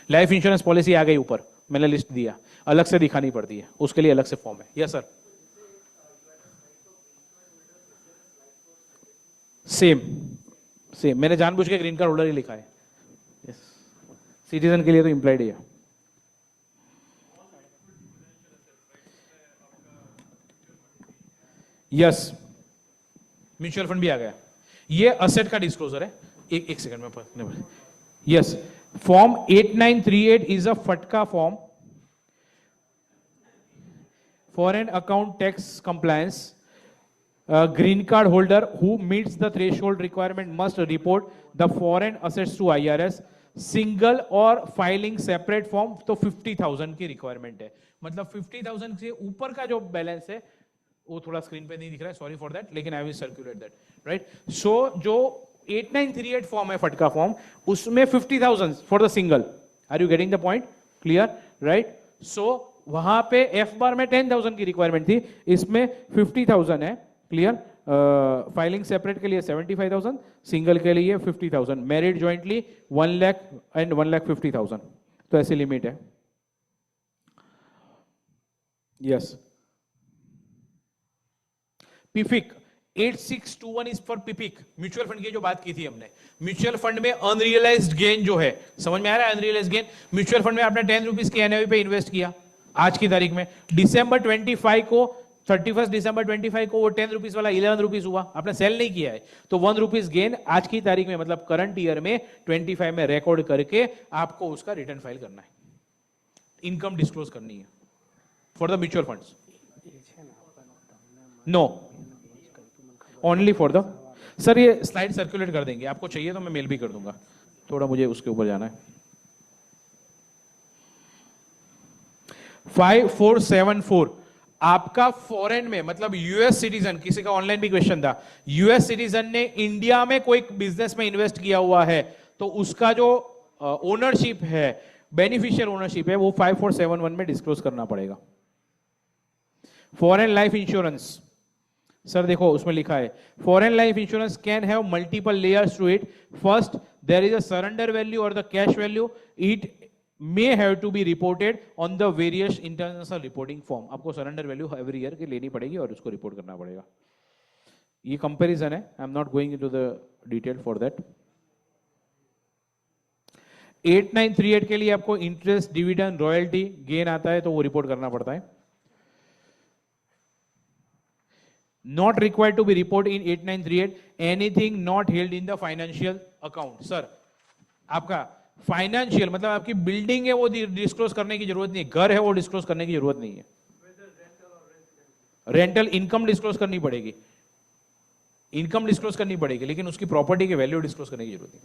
Life insurance policy आ गई ऊपर, मैंने लिस्ट दिया, अलग से दिखानी पड़ती है, उसके लिए अलग से फॉर्म है. Yes sir. सेम सेम, मैंने जानबूझ के ग्रीन कार्ड होल्डर ही लिखा है. यस. सिटीजन के लिए तो इंप्लाइड है. यस. म्यूचुअल फंड भी आ गया. ये असेट का डिस्क्लोजर है. एक सेकंड में. यस. फॉर्म 8938 इज अ फटका form, foreign account tax compliance. green card holder who meets the threshold requirement must report the foreign assets to IRS. Single और filing separate form तो 50,000 की requirement है. मतलब 50,000 से ऊपर का जो बैलेंस है वो थोड़ा स्क्रीन पे नहीं दिख रहा है, सॉरी फॉर दैट, लेकिन I will circulate that, right. So जो 8938 फॉर्म है, फटका फॉर्म, उसमें 50,000 for the single. Are you getting the point? Clear, right. So वहां पे एफ बार में 10,000 की रिक्वायरमेंट थी, इसमें 50,000 है. क्लियर. फाइलिंग सेपरेट के लिए 75,000, सिंगल के लिए 50,000, मैरिड ज्वाइंटली 1 लाख एंड 1,50,000. तो ऐसी लिमिट है. Yes. PFIC 8621 is for PFIC. Mutual fund की जो बात की थी हमने, म्यूचुअल फंड में अनरियलाइज्ड गेन जो है, समझ में आ रहा है? अनरियलाइज्ड गेन, म्यूचुअल फंड में आपने 10 रुपीज की एनएवी पे इन्वेस्ट किया आज की तारीख में, दिसंबर 25 को, 31 दिसंबर 25 को वो 10 रुपीज वाला 11 रुपीज हुआ, आपने सेल नहीं किया है, तो 1 रुपीज गेन आज की तारीख में, मतलब करंट ईयर में 25 में रिकॉर्ड करके आपको उसका रिटर्न फाइल करना है, इनकम डिस्क्लोज करनी है for the mutual funds. No, only for the. Sir ये स्लाइड सर्कुलेट कर देंगे, आपको चाहिए तो मैं मेल भी कर दूंगा, थोड़ा मुझे उसके ऊपर जाना है. 5474 आपका फॉरेन में, मतलब यूएस सिटीजन, किसी का ऑनलाइन भी क्वेश्चन था, यूएस सिटीजन ने इंडिया में कोई बिजनेस में इन्वेस्ट किया हुआ है, तो उसका जो ओनरशिप है, बेनिफिशियल ओनरशिप है, वो 5471 में डिस्क्लोज करना पड़ेगा. फॉरेन लाइफ इंश्योरेंस, सर देखो उसमें लिखा है, foreign life insurance can have multiple layers to it. First there is a surrender value और the cash value. It may have to be reported on the various international reporting form. आपको surrender value every year की लेनी पड़ेगी और उसको report करना पड़ेगा. ये कंपैरिजन है, आई am not going into the detail for that. 8938 के लिए आपको इंटरेस्ट, डिविडेंड, रॉयल्टी, गेन आता है तो वो रिपोर्ट करना पड़ता है. Not required to be reported in 8938 anything not held in the financial account. Sir आपका फाइनेंशियल, मतलब आपकी बिल्डिंग है वो डिस्क्लोज करने की जरूरत नहीं है, घर है वो डिस्क्लोज करने की जरूरत नहीं है. रेंटल इनकम डिस्क्लोज करनी पड़ेगी, इनकम डिस्क्लोज करनी पड़ेगी, लेकिन उसकी प्रॉपर्टी की वैल्यू डिस्क्लोज करने की जरूरत नहीं.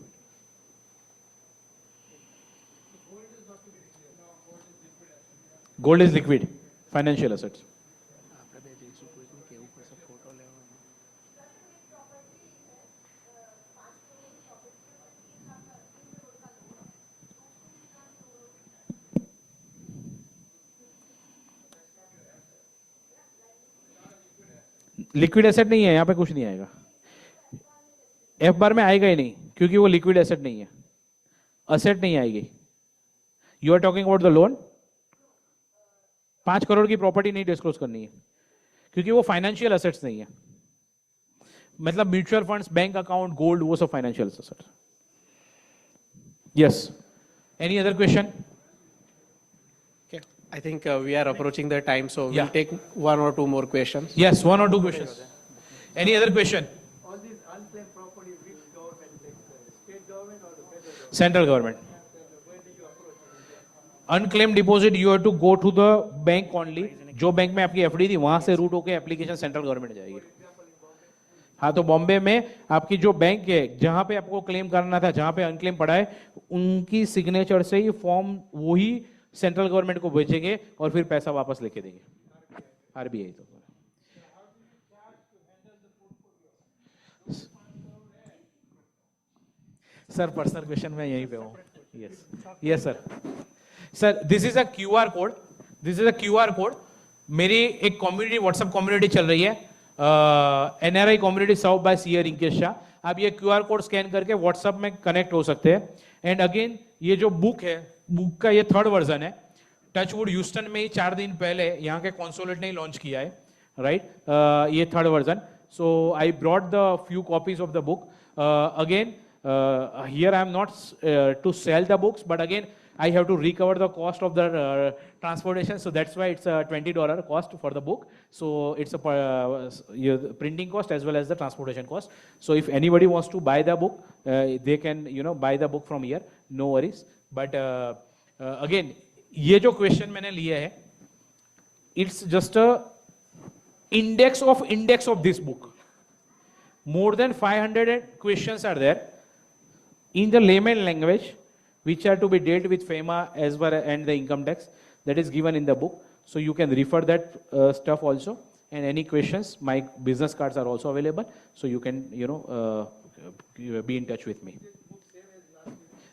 Gold is liquid financial assets. Liquid asset नहीं है, यहां पे कुछ नहीं आएगा, एफ बार में आएगा ही नहीं, क्योंकि वो लिक्विड एसेट नहीं है, एसेट नहीं आएगी. You are talking about the loan. 5 crore की प्रॉपर्टी नहीं डिस्क्लोज करनी है, क्योंकि वो फाइनेंशियल एसेट्स नहीं है. मतलब mutual funds, bank account, gold, वो सब financial assets. Yes, any other question? I think we are approaching the time, so we'll take 1 or 2 more questions. Yes, 1 or 2 questions. Any other question? All these unclaimed property, which government takes? State government or the federal government? Central government. Where do you approach? Unclaimed deposit, you have to go to the bank only. जो bank में आपकी FD थी वहां से root होकर application central government जाएगी. हाँ, तो बॉम्बे में आपकी जो बैंक है जहां पे आपको क्लेम करना था, जहां पे अनक्लेम पड़ा है, उनकी सिग्नेचर से ही फॉर्म वही सेंट्रल गवर्नमेंट को भेजेंगे और फिर पैसा वापस लेके देंगे. आरबीआई. तो सर पर्सनल क्वेश्चन में यहीं पे हूँ. Yes yes sir. Sir this is a QR code, this is a QR code. मेरी एक कम्युनिटी, व्हाट्सएप कम्युनिटी चल रही है, एनआरआई कम्युनिटी सर्व बाय सीए रिंकेश शाह. आप ये क्यूआर कोड स्कैन करके व्हाट्सएप में कनेक्ट हो सकते हैं. एंड अगेन ये जो बुक है, बुक का ये 3rd वर्जन है. टचवुड ह्यूस्टन में ही 4 दिन पहले यहाँ के कॉन्सोलेट ने लॉन्च किया है, राइट. ये 3rd version. So I brought the few copies of the book. Again here I am not to sell the books, but again I have to recover the cost of the transportation, so that's why it's a $20 cost for the book. So it's a printing cost as well as the transportation cost. So if anybody wants to buy the book, they can buy the book from here, no worries. But again, ये जो question मैंने लिया है, it's just a index of this book. More than 500 questions are there in the layman language, which are to be dealt with FEMA as well and the income tax. That is given in the book. So you can refer that stuff also. And any questions, my business cards are also available. So you can, be in touch with me.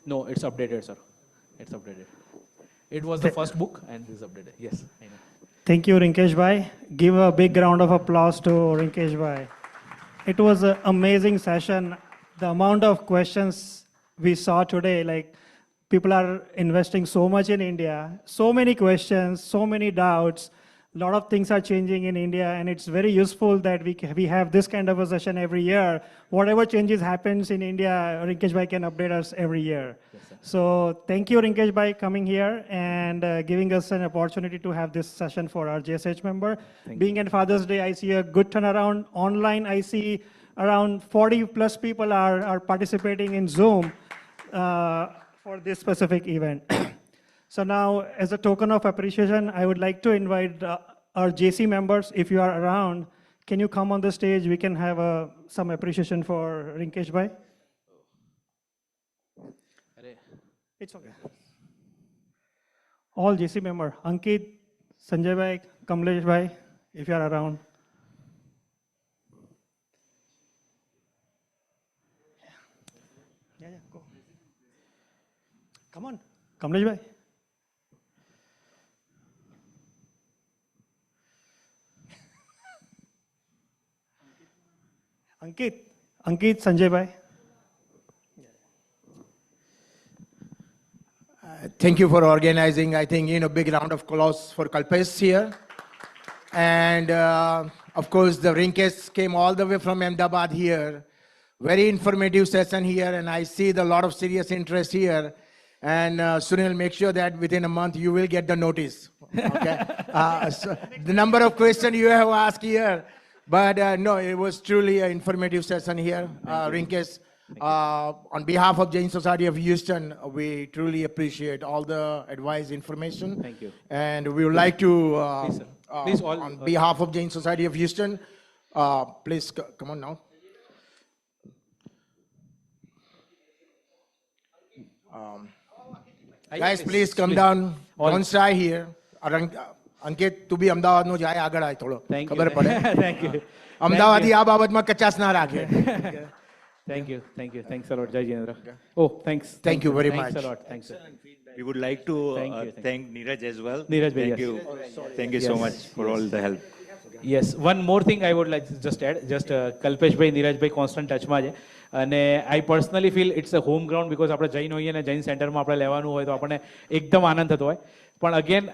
No, it's updated, sir. It's updated. It was the first book and it's updated. Yes, I know. Thank you, Rinkesh Bhai. Give a big round of applause to Rinkesh Bhai. It was an amazing session. The amount of questions we saw today, like people are investing so much in India, so many questions, so many doubts. A lot of things are changing in India, and it's very useful that we have this kind of a session every year. Whatever changes happens in India, Rinkesh Bhai can update us every year. So thank you, Rinkesh Bhai, coming here and giving us an opportunity to have this session for our JSH member. Being at Father's Day, I see a good turnaround. Online, I see around 40 plus people are participating in Zoom for this specific event. So now, as a token of appreciation, I would like to invite our JC members, if you are around, can you come on the stage? We can have some appreciation for Rinkesh Bhai. It's okay. All JC member, Ankit, Sanjay Bhai, Kamlesh Bhai, if you are around. Yeah, go. Come on, Kamlesh Bhai. Ankit, Sanjay Bhai. Thank you for organizing. I think, big round of applause for Kalpesh here. And of course, the Rinkesh came all the way from Ahmedabad here. Very informative session here, and I see a lot of serious interest here. And Sunil, make sure that within a month you will get the notice. Okay? So the number of questions you have asked here. But no, it was truly an informative session here. Rinkesh, on behalf of Jain Society of Houston, we truly appreciate all the advice, information. Thank you. And we would like to, Please, sir. Please all, on behalf of Jain Society of Houston, please come on now. Guys, please come down. Don't shy here. અંકિત તું બી અમદાવાદનો જાય આગળ આય થોડો ખબર પડે Thank you. અમદાવાદી આ બાબતમાં કચાસ ના રાખે. Thank you. Thanks a lot, Jai Jinendra. Oh, thanks. Thank you very Thanks much. a lot. Thanks. We would like to Thank you. thank Neeraj as well. Neeraj bhai, Thank yes. you. Thank you so much for all the help. Yes, one more thing I would like to just add. Just Kalpesh bhai, Neeraj bhai constant touch માં છે અને I personally feel it's a home ground because આપણે જૈન હોઈએ ને જૈન સેન્ટરમાં આપણે લેવાનું હોય તો આપણને એકદમ આનંદ થતો હોય. પણ again,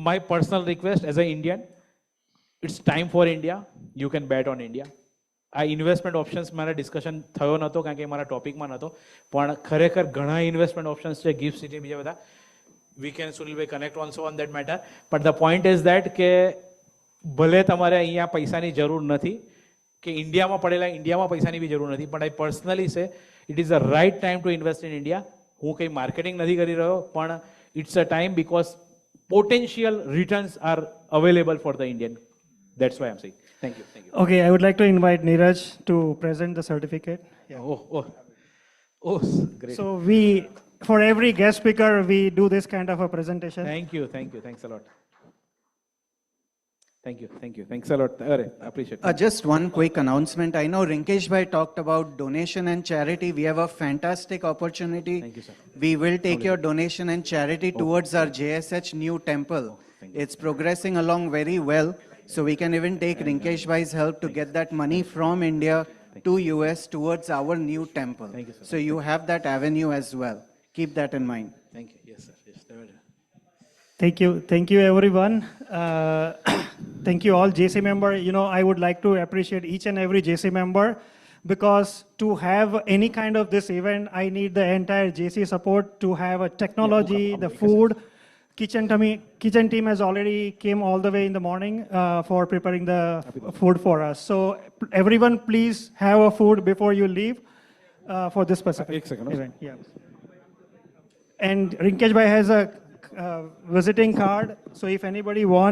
my personal request as an Indian, it's time for India. You can bet on India. આ ઇન્વેસ્ટમેન્ટ ઓપ્શન્સ મારા ડિસ્કશન થયો નહોતો કારણ કે મારા ટોપિકમાં નહોતો પણ ખરેખર ઘણા ઇન્વેસ્ટમેન્ટ ઓપ્શન્સ છે ગિફ્ટ સિટી બીજા બધા વી કેન સુનિલભાઈ connect also on that matter but the point is that કે ભલે તમારે અહીંયા પૈસાની જરૂર નથી કે ઇન્ડિયામાં પડેલા ઇન્ડિયામાં પૈસાની બી જરૂર નથી પણ I personally say it is the right time to invest in India હું કંઈ માર્કેટિંગ નથી કરી રહ્યો પણ it's a time because potential returns are available for the Indian. That's why I'm saying. Thank you. Okay, I would like to invite Neeraj to present the certificate. Yeah. Oh, great. So for every guest speaker, we do this kind of a presentation. Thank you. Thanks a lot. Thank you. Thanks a lot. Arre, appreciate it. Just one quick announcement. I know Rinkesh Bhai talked about donation and charity. We have a fantastic opportunity. Thank you, sir. We will take your donation and charity towards our JSH new temple. It's progressing along very well. So we can even take Rinkesh Bhai's help to get that money from India to US towards our new temple. Thank you, sir. So you have that avenue as well. Keep that in mind. Thank you. Yes, sir. Yes, definitely. Thank you everyone. Thank you all JC member. I would like to appreciate each and every JC member because to have any kind of this event, I need the entire JC support to have a technology, the food. Kitchen team has already came all the way in the morning for preparing the food for us. So everyone please have a food before you leave for this specific event. Yeah. And Rinkesh Bhai has a visiting card. So if anybody wants